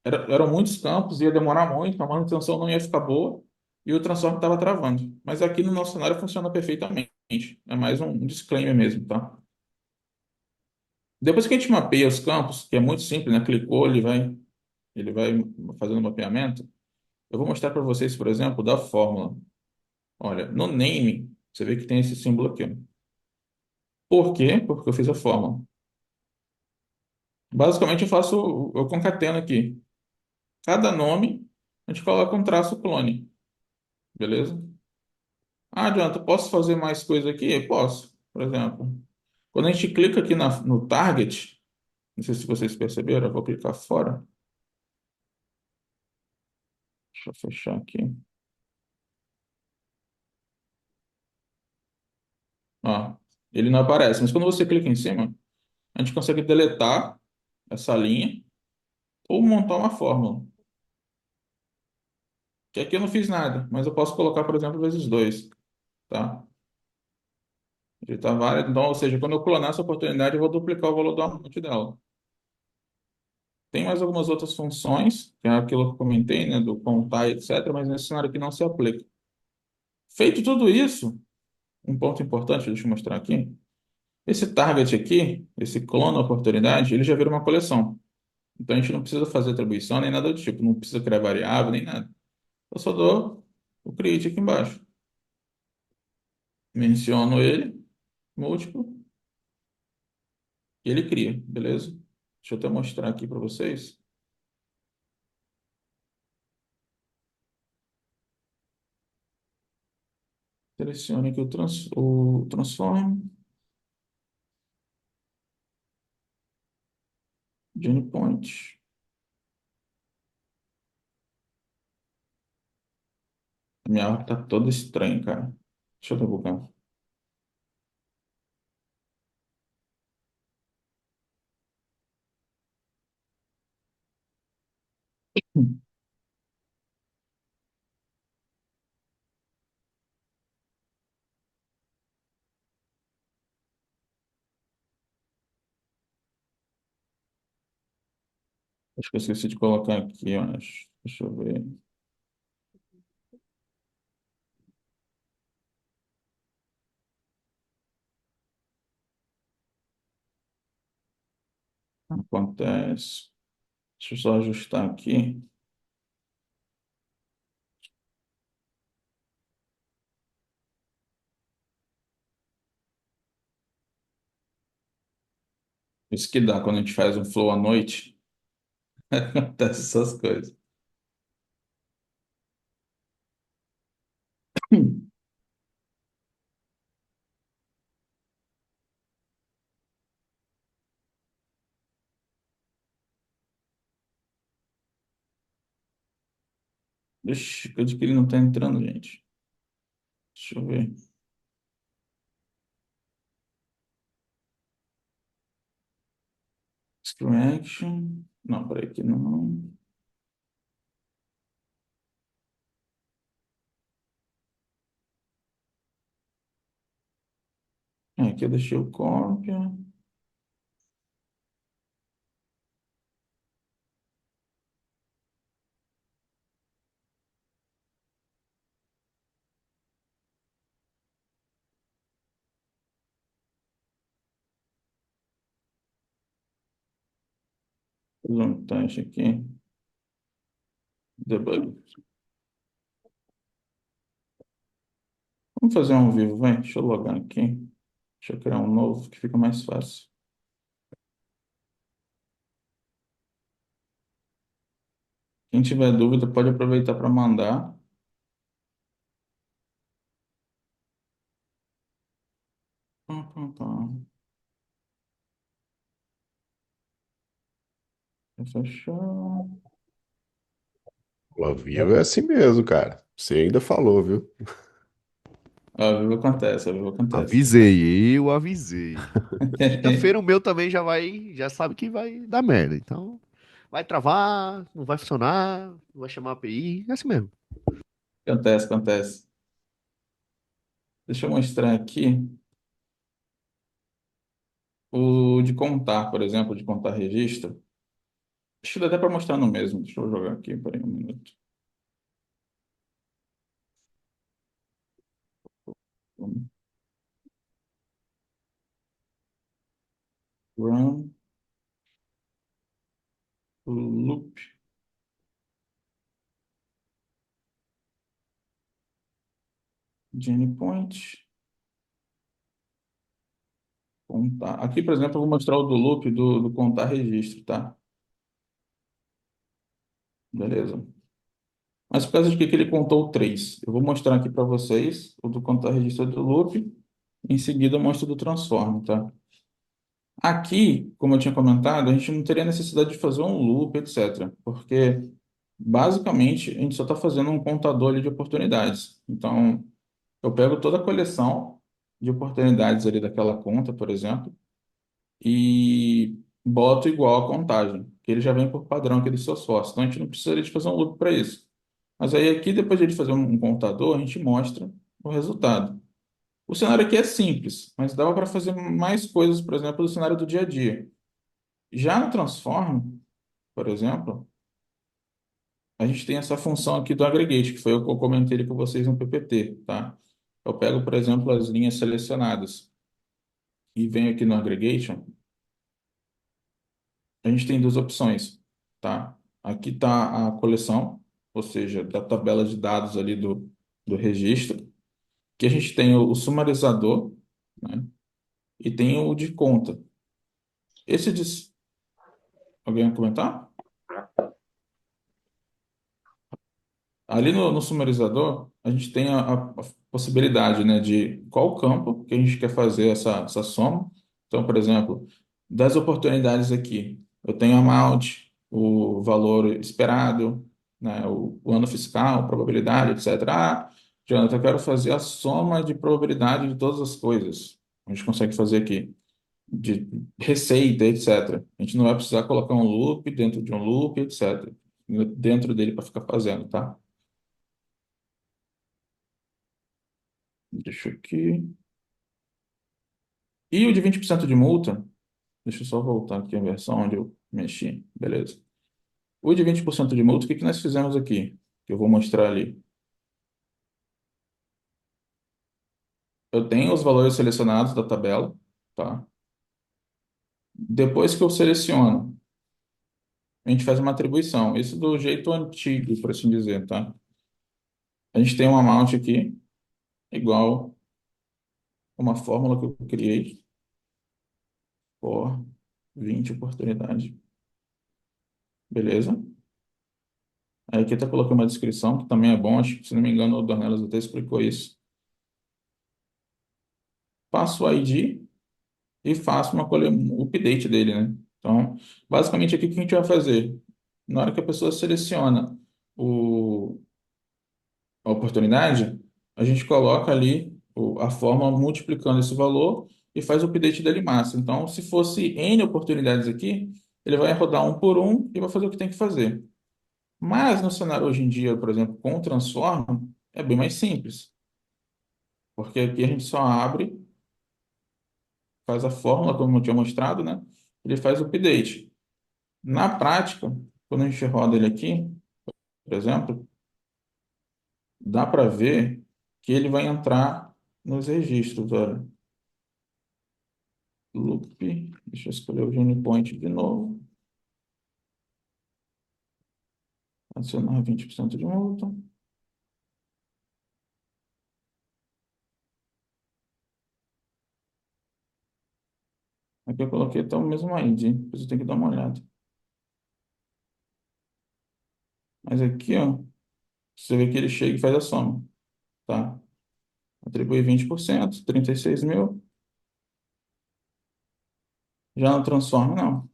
[SPEAKER 2] Eram muitos campos, ia demorar muito, a manutenção não ia ficar boa e o transform estava travando. Mas aqui no nosso cenário funciona perfeitamente. É mais um disclaimer mesmo, tá? Depois que a gente mapeia os campos, que é muito simples, né? Clicou, ele vai fazendo o mapeamento. Eu vou mostrar para vocês, por exemplo, da fórmula. Olha, no name, você vê que tem esse símbolo aqui, ó. Por quê? Porque eu fiz a fórmula. Basicamente, eu concateno aqui. Cada nome, a gente coloca um traço clone, beleza? Ah, adianta, posso fazer mais coisa aqui? Posso, por exemplo. Quando a gente clica aqui no target, não sei se vocês perceberam, eu vou clicar fora. Deixa eu fechar aqui. Ó, ele não aparece, mas quando você clica em cima, a gente consegue deletar essa linha ou montar uma fórmula. Que aqui eu não fiz nada, mas eu posso colocar, por exemplo, vezes 2, tá? Ele tá válido, então, ou seja, quando eu clonar essa oportunidade, eu vou duplicar o valor do amount dela. Tem mais algumas outras funções, que é aquilo que eu comentei, né, do contar, etc., mas nesse cenário aqui não se aplica. Feito tudo isso, um ponto importante, deixa eu mostrar aqui. Esse target aqui, esse clone oportunidade, ele já vira uma coleção. Então a gente não precisa fazer atribuição nem nada do tipo, não precisa criar variável nem nada. Eu só dou o create aqui embaixo. Menciono ele, múltiplo, e ele cria, beleza? Deixa eu até mostrar aqui para vocês. Selecione aqui o transform, Gene Point. A minha arte tá toda estranha, cara. Deixa eu debugar. Acho que eu esqueci de colocar aqui, eu acho. Deixa eu ver. Acontece. Deixa eu só ajustar aqui. Isso que dá quando a gente faz um flow à noite. Acontece essas coisas. Ixi, coisa que ele não tá entrando, gente. Deixa eu ver. Screw action. Não, peraí, aqui não. Aqui eu deixei o cópia. Fazer um teste aqui. Debug. Vamos fazer um ao vivo, vai. Deixa eu logar aqui. Deixa eu criar um novo que fica mais fácil. Quem tiver dúvida pode aproveitar para mandar. Pá, pá, pá. Vou fechar.
[SPEAKER 1] O ao vivo é assim mesmo, cara. Você ainda falou, viu?
[SPEAKER 2] Ao vivo acontece, ao vivo acontece.
[SPEAKER 5] Avisei, eu avisei. Quinta-feira o meu também já sabe que vai dar merda. Então, vai travar, não vai funcionar, não vai chamar a API, é assim mesmo.
[SPEAKER 2] Acontece, acontece. Deixa eu mostrar aqui o de contar, por exemplo, de contar registro. Acho que dá até para mostrar no mesmo. Deixa eu jogar aqui, peraí um minuto. Run, loop, Genie Point, contar. Aqui, por exemplo, eu vou mostrar o do loop do contar registro, tá? Beleza. Mas por causa de que ele contou três? Eu vou mostrar aqui para vocês o do contar registro do loop. Em seguida, eu mostro do transform, tá? Aqui, como eu tinha comentado, a gente não teria necessidade de fazer um loop, etc. Porque, basicamente, a gente só está fazendo um contador ali de oportunidades. Então, eu pego toda a coleção de oportunidades ali daquela conta, por exemplo, e boto igual a contagem, que ele já vem por padrão aqui do seu sócio. Então, a gente não precisaria de fazer um loop para isso. Mas aí aqui, depois de a gente fazer um contador, a gente mostra o resultado. O cenário aqui é simples, mas dava para fazer mais coisas, por exemplo, do cenário do dia a dia. Já no Transform, por exemplo, a gente tem essa função aqui do aggregate, que foi o que eu comentei ali com vocês no PPT, tá? Eu pego, por exemplo, as linhas selecionadas e venho aqui no aggregation, a gente tem duas opções, tá? Aqui está a coleção, ou seja, da tabela de dados ali do registro, que a gente tem o sumarizador, né? E tem o de conta. Esse de... Alguém vai comentar? Ali no sumarizador, a gente tem a possibilidade, né, de qual campo que a gente quer fazer essa soma. Então, por exemplo, das oportunidades aqui, eu tenho amount, o valor esperado, né, o ano fiscal, probabilidade, etc. Ah, Jonathan, eu quero fazer a soma de probabilidade de todas as coisas. A gente consegue fazer aqui, de receita, etc. A gente não vai precisar colocar um loop dentro de um loop, etc. Dentro dele para ficar fazendo, tá? Deixa aqui. E o de 20% de multa, deixa eu só voltar aqui a versão onde eu mexi. Beleza. O de 20% de multa, o que que nós fizemos aqui? Que eu vou mostrar ali. Eu tenho os valores selecionados da tabela, tá? Depois que eu seleciono, a gente faz uma atribuição. Isso do jeito antigo, por assim dizer, tá? A gente tem um amount aqui, igual uma fórmula que eu criei por 20 oportunidades. Beleza? Aí aqui tá colocando uma descrição, que também é bom, acho que, se não me engano, o Dornelas até explicou isso. Faço o ID e faço um update dele, né? Então, basicamente aqui o que a gente vai fazer? Na hora que a pessoa seleciona a oportunidade, a gente coloca ali a forma multiplicando esse valor e faz o update dele massa. Então, se fosse N oportunidades aqui, ele vai rodar um por um e vai fazer o que tem que fazer. Mas no cenário hoje em dia, por exemplo, com o Transform, é bem mais simples, porque aqui a gente só abre, faz a fórmula, como eu tinha mostrado, né? Ele faz o update. Na prática, quando a gente roda ele aqui, por exemplo, dá para ver que ele vai entrar nos registros, olha. Loop, deixa eu escolher o Genie Point de novo. Adicionar 20% de multa. Aqui eu coloquei até o mesmo ID, depois eu tenho que dar uma olhada. Mas aqui, ó, você vê que ele chega e faz a soma, tá? Atribui 20%, 36 mil. Já no Transform, não.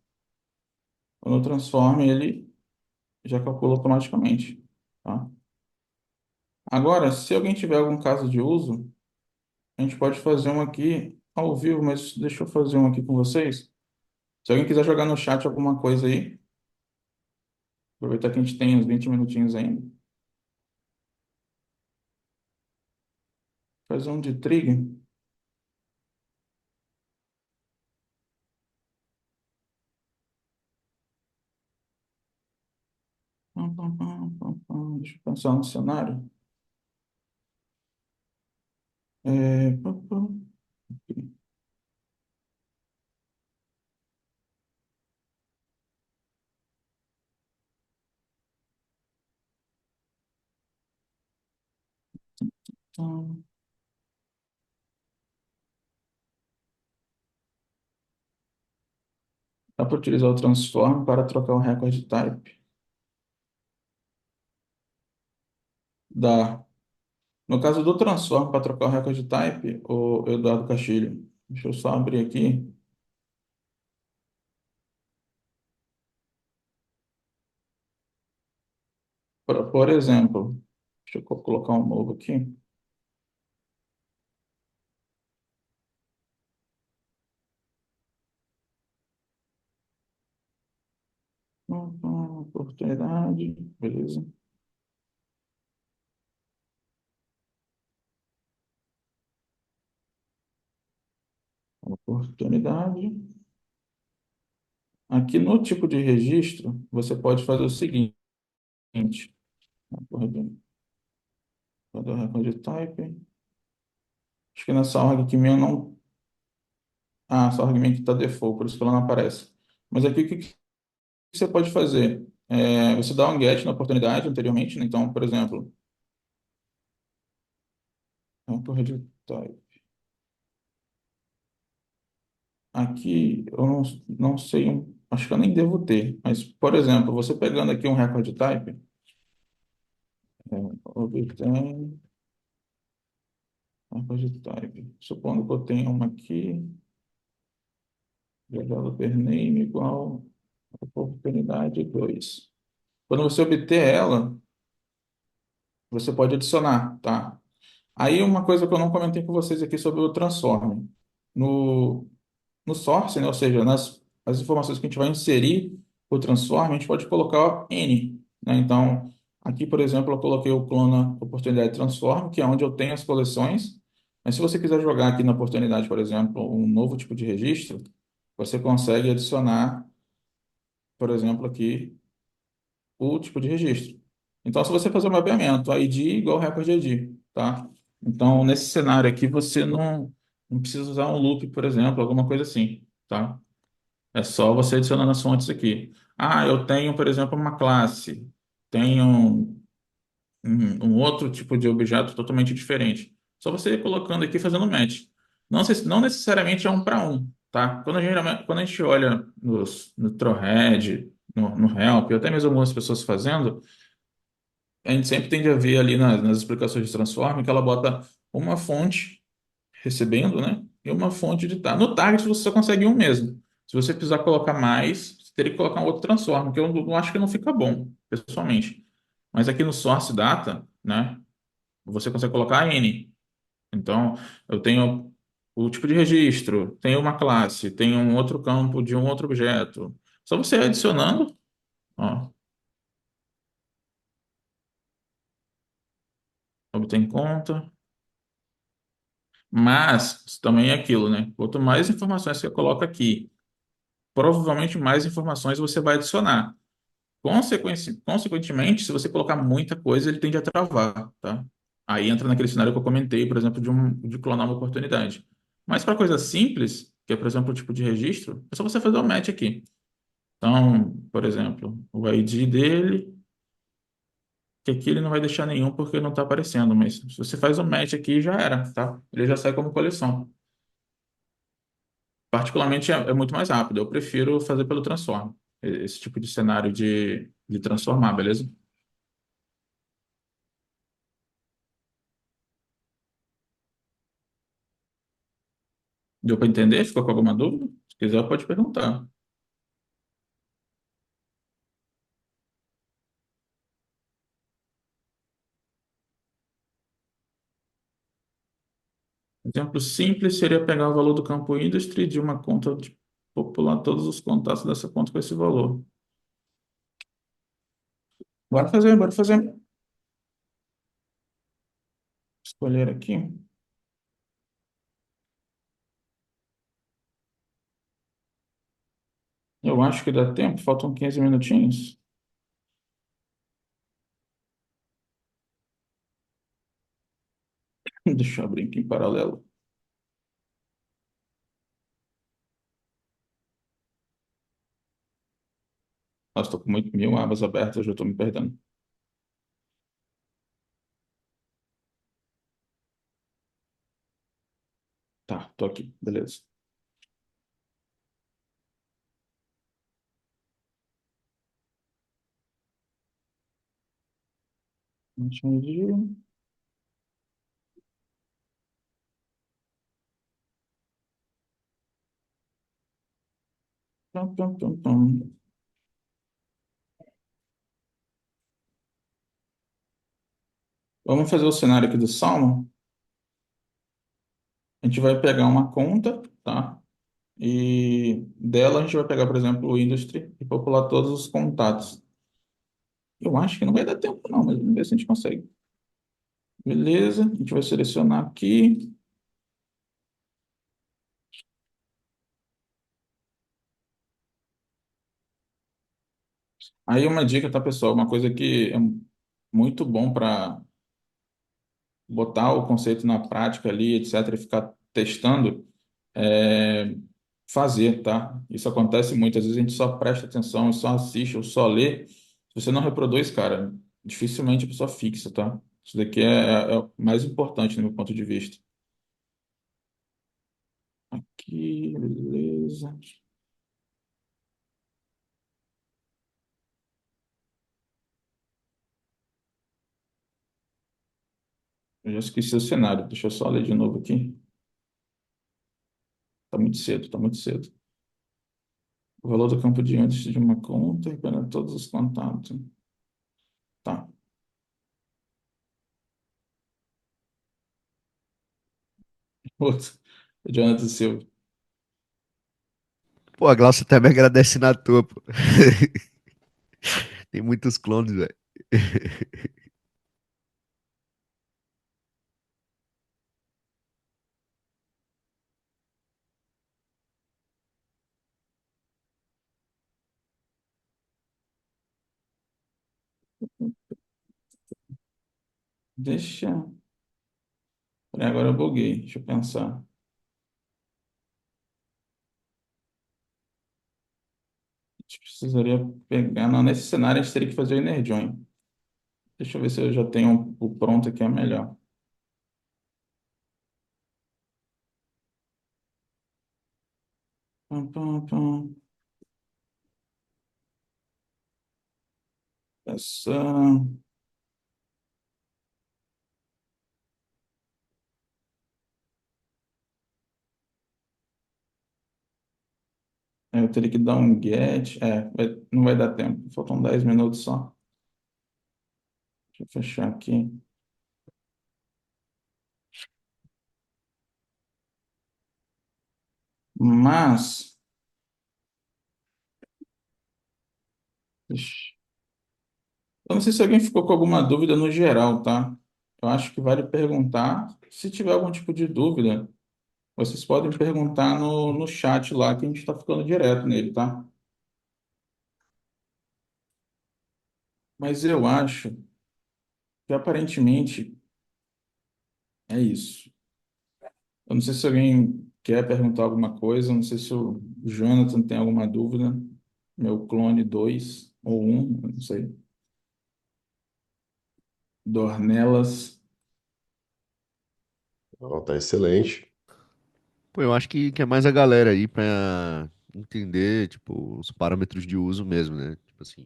[SPEAKER 2] No Transform, ele já calcula automaticamente, tá? Agora, se alguém tiver algum caso de uso, a gente pode fazer um aqui ao vivo, mas deixa eu fazer um aqui com vocês. Se alguém quiser jogar no chat alguma coisa aí, aproveitar que a gente tem uns 20 minutinhos ainda. Fazer um de trigger. Deixa eu pensar no cenário. Pam, pam. Então, dá para utilizar o transform para trocar o recorde type? Dá. No caso do transform para trocar o recorde type, o Eduardo Castilho, deixa eu só abrir aqui. Por exemplo, deixa eu colocar um novo aqui. Oportunidade, beleza. Oportunidade. Aqui no tipo de registro, você pode fazer o seguinte. Cadê o recorde type? Acho que nessa org aqui minha não. Ah, essa org minha aqui está default, por isso que ela não aparece. Mas aqui o que você pode fazer? Você dá um get na oportunidade anteriormente, né? Então, por exemplo, recorde type. Aqui eu não sei, acho que eu nem devo ter, mas, por exemplo, você pegando aqui um recorde type, obtém recorde type. Supondo que eu tenha uma aqui, developer name igual oportunidade 2. Quando você obter ela, você pode adicionar, tá? Aí uma coisa que eu não comentei com vocês aqui sobre o transform. No, no source, né, ou seja, nas as informações que a gente vai inserir o transform, a gente pode colocar N, né? Então, aqui, por exemplo, eu coloquei o clona oportunidade transform, que é onde eu tenho as coleções. Mas se você quiser jogar aqui na oportunidade, por exemplo, um novo tipo de registro, você consegue adicionar, por exemplo, aqui o tipo de registro. Então, se você fazer o mapeamento, ID igual recorde ID, tá? Então, nesse cenário aqui, você não precisa usar um loop, por exemplo, alguma coisa assim, tá? É só você adicionando as fontes aqui. Ah, eu tenho, por exemplo, uma classe, tenho um outro tipo de objeto totalmente diferente. Só você ir colocando aqui e fazendo match. Não necessariamente é um para um, tá? Quando a gente olha no Trailhead, no Help, e até mesmo algumas pessoas fazendo, a gente sempre tende a ver ali nas explicações de Transform que ela bota uma fonte recebendo, né? E uma fonte de target. No target você só consegue um mesmo. Se você precisar colocar mais, você teria que colocar um outro transform, que eu não acho que não fica bom, pessoalmente. Mas aqui no source data, né? Você consegue colocar N. Então, eu tenho o tipo de registro, tenho uma classe, tenho um outro campo de um outro objeto. Só você adicionando, ó, obtém conta. Mas também é aquilo, né? Quanto mais informações você coloca aqui, provavelmente mais informações você vai adicionar. Consequentemente, se você colocar muita coisa, ele tende a travar, tá? Aí entra naquele cenário que eu comentei, por exemplo, de clonar uma oportunidade. Mas para coisa simples, que é, por exemplo, o tipo de registro, é só você fazer o match aqui. Então, por exemplo, o ID dele, que aqui ele não vai deixar nenhum porque não está aparecendo, mas se você faz o match aqui, já era, tá? Ele já sai como coleção. Particularmente é muito mais rápido. Eu prefiro fazer pelo transform. Esse tipo de cenário de transformar, beleza? Deu para entender? Ficou com alguma dúvida? Se quiser, pode perguntar. Exemplo simples seria pegar o valor do campo industry de uma conta, popular todos os contatos dessa conta com esse valor. Bora fazer, bora fazer. Escolher aqui. Eu acho que dá tempo, faltam 15 minutinhos. Deixa eu abrir aqui em paralelo. Nossa, estou com muito mil abas abertas, já estou me perdendo. Tá, tô aqui, beleza. Deixa eu ver. Pum, pum, pum, pum. Vamos fazer o cenário aqui do Salmo. A gente vai pegar uma conta, tá? E dela a gente vai pegar, por exemplo, o Industry e popular todos os contatos. Eu acho que não vai dar tempo, não, mas vamos ver se a gente consegue. Beleza, a gente vai selecionar aqui. Aí uma dica, tá, pessoal? Uma coisa que é muito bom para botar o conceito na prática ali, etc., e ficar testando, é fazer, tá? Isso acontece muitas vezes, a gente só presta atenção, só assiste ou só lê. Se você não reproduz, cara, dificilmente a pessoa fixa, tá? Isso daqui é o mais importante no meu ponto de vista. Aqui, beleza. Eu já esqueci o cenário, deixa eu só ler de novo aqui. Tá muito cedo, tá muito cedo. O valor do campo de índice de uma conta e para todos os contatos. Tá. Outro. Jonathan Silva.
[SPEAKER 5] Pô, a Glaucia até me agradece na tua, pô. Tem muitos clones, velho.
[SPEAKER 2] Deixa. Peraí, agora eu buguei. Deixa eu pensar. A gente precisaria pegar. Não, nesse cenário a gente teria que fazer o Inner Join. Deixa eu ver se eu já tenho o pronto aqui, é melhor. Pam, pam, pam. Essa. Eu teria que dar um get. Não vai dar tempo. Faltam 10 minutos só. Deixa eu fechar aqui. Mas. Ixi, eu não sei se alguém ficou com alguma dúvida no geral, tá? Eu acho que vale perguntar. Se tiver algum tipo de dúvida, vocês podem perguntar no chat lá, que a gente está ficando direto nele, tá? Mas eu acho que aparentemente é isso. Eu não sei se alguém quer perguntar alguma coisa, eu não sei se o Jonathan tem alguma dúvida. Meu clone 2 ou um, eu não sei. Dornelas.
[SPEAKER 1] Ó, tá excelente.
[SPEAKER 5] Pô, eu acho que é mais a galera aí pra entender, tipo, os parâmetros de uso mesmo, né? Tipo assim,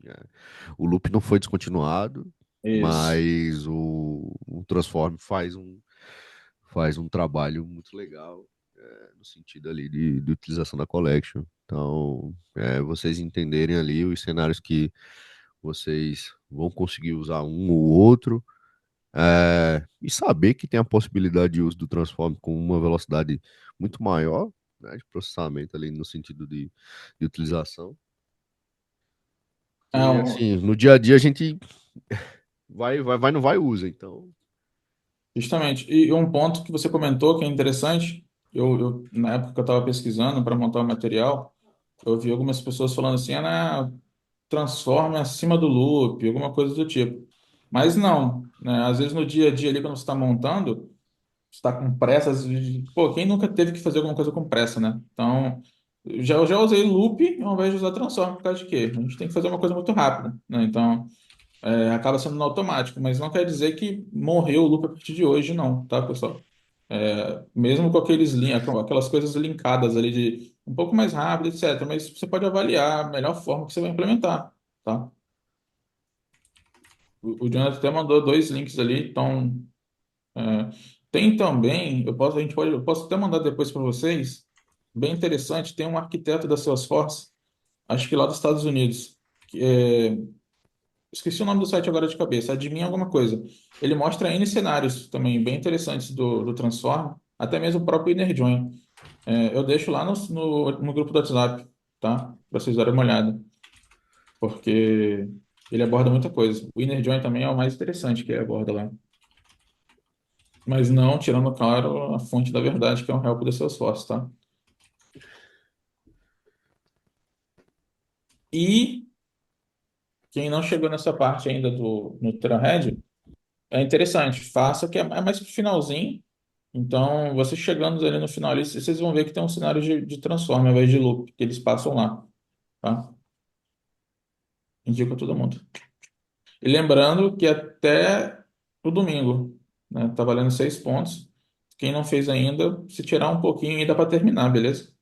[SPEAKER 5] o loop não foi descontinuado,
[SPEAKER 2] Isso.
[SPEAKER 5] mas o Transform faz um trabalho muito legal, no sentido ali de utilização da collection. Então, vocês entenderem ali os cenários que vocês vão conseguir usar um ou outro, e saber que tem a possibilidade de uso do Transform com uma velocidade muito maior, né, de processamento ali no sentido de utilização.
[SPEAKER 2] É
[SPEAKER 5] E
[SPEAKER 2] um,
[SPEAKER 5] assim, no dia a dia a gente não vai usa, então.
[SPEAKER 2] Justamente. E um ponto que você comentou que é interessante, na época que eu estava pesquisando para montar o material, eu vi algumas pessoas falando assim, transforme acima do loop, alguma coisa do tipo. Mas não, né? Às vezes no dia a dia ali, quando você está montando, está com pressa, pô, quem nunca teve que fazer alguma coisa com pressa, né? Então, eu já usei loop ao invés de usar transform, por causa de quê? A gente tem que fazer uma coisa muito rápida, né? Então, acaba sendo no automático, mas não quer dizer que morreu o loop a partir de hoje, não, tá, pessoal? Mesmo com aquelas coisas linkadas ali de um pouco mais rápido, etc. Mas você pode avaliar a melhor forma que você vai implementar, tá? O Jonathan até mandou dois links ali, então é, tem também, eu posso até mandar depois para vocês, bem interessante, tem um arquiteto da Salesforce, acho que lá dos Estados Unidos, que esqueci o nome do site agora de cabeça, adivinha alguma coisa. Ele mostra N cenários também bem interessantes do Transform, até mesmo o próprio Inner Join. Eu deixo lá no grupo do WhatsApp, tá? Para vocês darem uma olhada, porque ele aborda muita coisa. O Inner Join também é o mais interessante que ele aborda lá. Mas não tirando, claro, a fonte da verdade, que é o help do Salesforce, tá? E quem não chegou nessa parte ainda no Trailhead, é interessante, faça que é mais pro finalzinho. Então, vocês chegando ali no final, ali, vocês vão ver que tem um cenário de transform ao invés de loop, que eles passam lá, tá? Indico a todo mundo. E lembrando que até o domingo, né? Tá valendo 6 pontos. Quem não fez ainda, se tirar um pouquinho, ainda para terminar, beleza?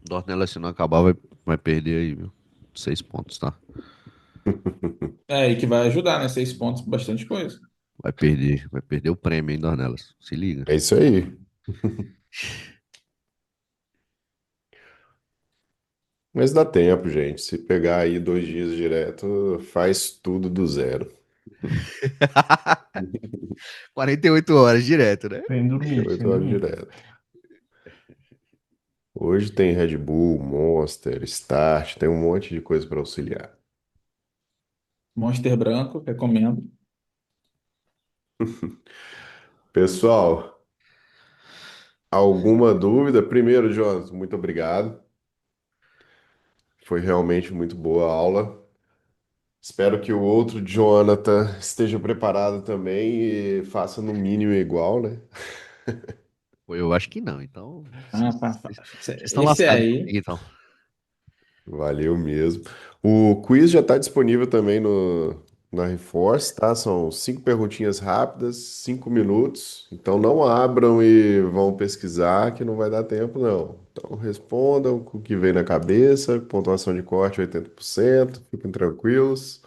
[SPEAKER 5] Dornella, se não acabar, vai perder aí, viu? 6 pontos, tá?
[SPEAKER 2] E que vai ajudar, né? 6 pontos, bastante coisa.
[SPEAKER 5] Vai perder o prêmio, hein, Dornelas? Se liga.
[SPEAKER 1] É isso aí. Mas dá tempo, gente. Se pegar aí 2 dias direto, faz tudo do zero.
[SPEAKER 5] 48 horas direto, né?
[SPEAKER 6] Sem dormir, sem
[SPEAKER 1] 8 horas
[SPEAKER 6] dormir.
[SPEAKER 1] direto. Hoje tem Red Bull, Monster, Start, tem um monte de coisa para auxiliar.
[SPEAKER 2] Monster branco, recomendo.
[SPEAKER 1] Pessoal, alguma dúvida? Primeiro, Jonas, muito obrigado. Foi realmente muito boa a aula. Espero que o outro Jonathan esteja preparado também e faça no mínimo igual, né?
[SPEAKER 5] Pô, eu acho que não, então.
[SPEAKER 2] Ah,
[SPEAKER 5] Vocês
[SPEAKER 2] pá, pá.
[SPEAKER 5] vocês- vocês estão
[SPEAKER 2] Esse
[SPEAKER 5] lascados
[SPEAKER 2] aí,
[SPEAKER 5] comigo, então.
[SPEAKER 1] Valeu mesmo. O quiz já está disponível também na Reforce, tá? São 5 perguntinhas rápidas, 5 minutos. Então não abram e vão pesquisar que não vai dar tempo, não. Então respondam com o que vem na cabeça, pontuação de corte 80%, fiquem tranquilos.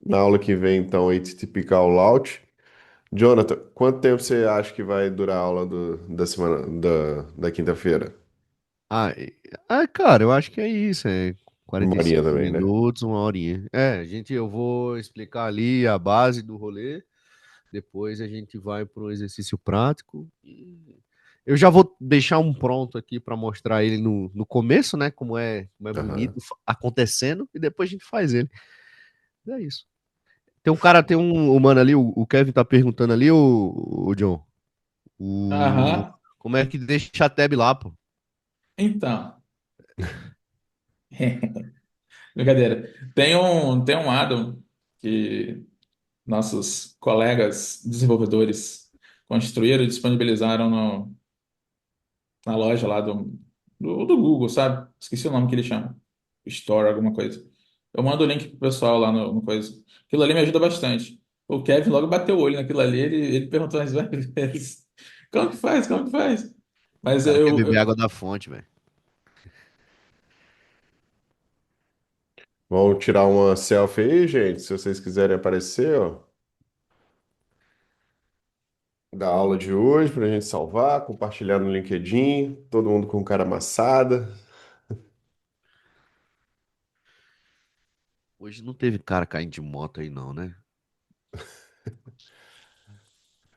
[SPEAKER 1] Na aula que vem, então, atypical layout. Jonathan, quanto tempo você acha que vai durar a aula da semana da quinta-feira?
[SPEAKER 5] Ah, cara, eu acho que é isso. É
[SPEAKER 1] Uma
[SPEAKER 5] quarenta e
[SPEAKER 1] horinha
[SPEAKER 5] cinco
[SPEAKER 1] também, né?
[SPEAKER 5] minutos, uma horinha. Eu vou explicar ali a base do rolê. Depois a gente vai para um exercício prático. Eu já vou deixar um pronto aqui para mostrar ele no começo, né? Como é
[SPEAKER 1] Aham.
[SPEAKER 5] bonito acontecendo, e depois a gente faz ele. É isso. Tem um mano ali, o Kevin tá perguntando ali, o John, o,
[SPEAKER 2] aham.
[SPEAKER 5] como é que deixa a tab lá, pô?
[SPEAKER 2] Então, brincadeira. Tem um addon que nossos colegas desenvolvedores construíram e disponibilizaram na loja lá do Google, sabe? Esqueci o nome que ele chama. Store, alguma coisa. Eu mando o link pro pessoal lá no coisa. Aquilo ali me ajuda bastante. O Kevin logo bateu o olho naquilo ali, ele perguntou umas várias vezes. Como que faz? Como que faz?
[SPEAKER 5] O
[SPEAKER 2] Mas
[SPEAKER 5] cara quer beber
[SPEAKER 2] eu
[SPEAKER 5] água da fonte, velho.
[SPEAKER 1] Vamos tirar uma selfie aí, gente, se vocês quiserem aparecer, ó, da aula de hoje, pra gente salvar, compartilhar no LinkedIn, todo mundo com cara amassada.
[SPEAKER 5] Hoje não teve cara caindo de moto aí, não, né?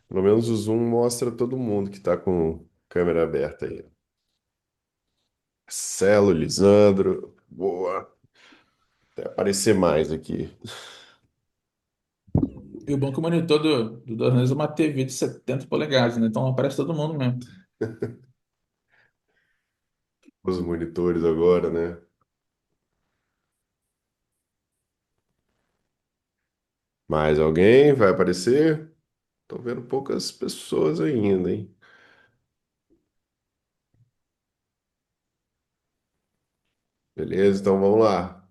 [SPEAKER 1] Pelo menos o Zoom mostra todo mundo que tá com câmera aberta aí. Marcelo, Lisandro, boa. Até aparecer mais aqui.
[SPEAKER 2] E o bom é que o monitor do Dornês é uma TV de 70 polegadas, né? Então aparece todo mundo mesmo.
[SPEAKER 1] Os monitores agora, né? Mais alguém vai aparecer? Tô vendo poucas pessoas ainda, hein? Beleza, então vamos lá.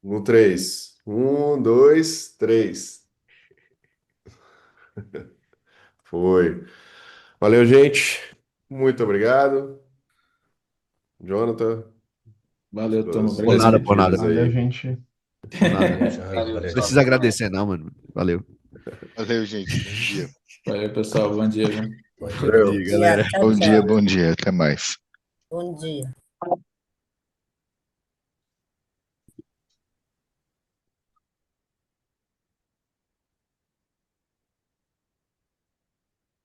[SPEAKER 1] No 3. 1, 2, 3. Foi. Valeu, gente. Muito obrigado. Jonathan,
[SPEAKER 2] Valeu, turma.
[SPEAKER 1] suas
[SPEAKER 5] Por
[SPEAKER 2] Obrigado
[SPEAKER 5] nada,
[SPEAKER 2] aí.
[SPEAKER 5] por nada.
[SPEAKER 1] despedidas
[SPEAKER 6] Valeu,
[SPEAKER 1] aí.
[SPEAKER 6] gente.
[SPEAKER 5] Por nada.
[SPEAKER 2] Valeu,
[SPEAKER 5] Não
[SPEAKER 2] pessoal.
[SPEAKER 5] precisa agradecer, não, mano. Valeu.
[SPEAKER 7] Valeu, gente. Bom dia.
[SPEAKER 2] Valeu, pessoal. Bom dia, viu?
[SPEAKER 5] Bom
[SPEAKER 3] Valeu.
[SPEAKER 5] dia, galera.
[SPEAKER 8] Tchau, tchau.
[SPEAKER 7] Bom dia. Até mais.
[SPEAKER 8] Bom dia.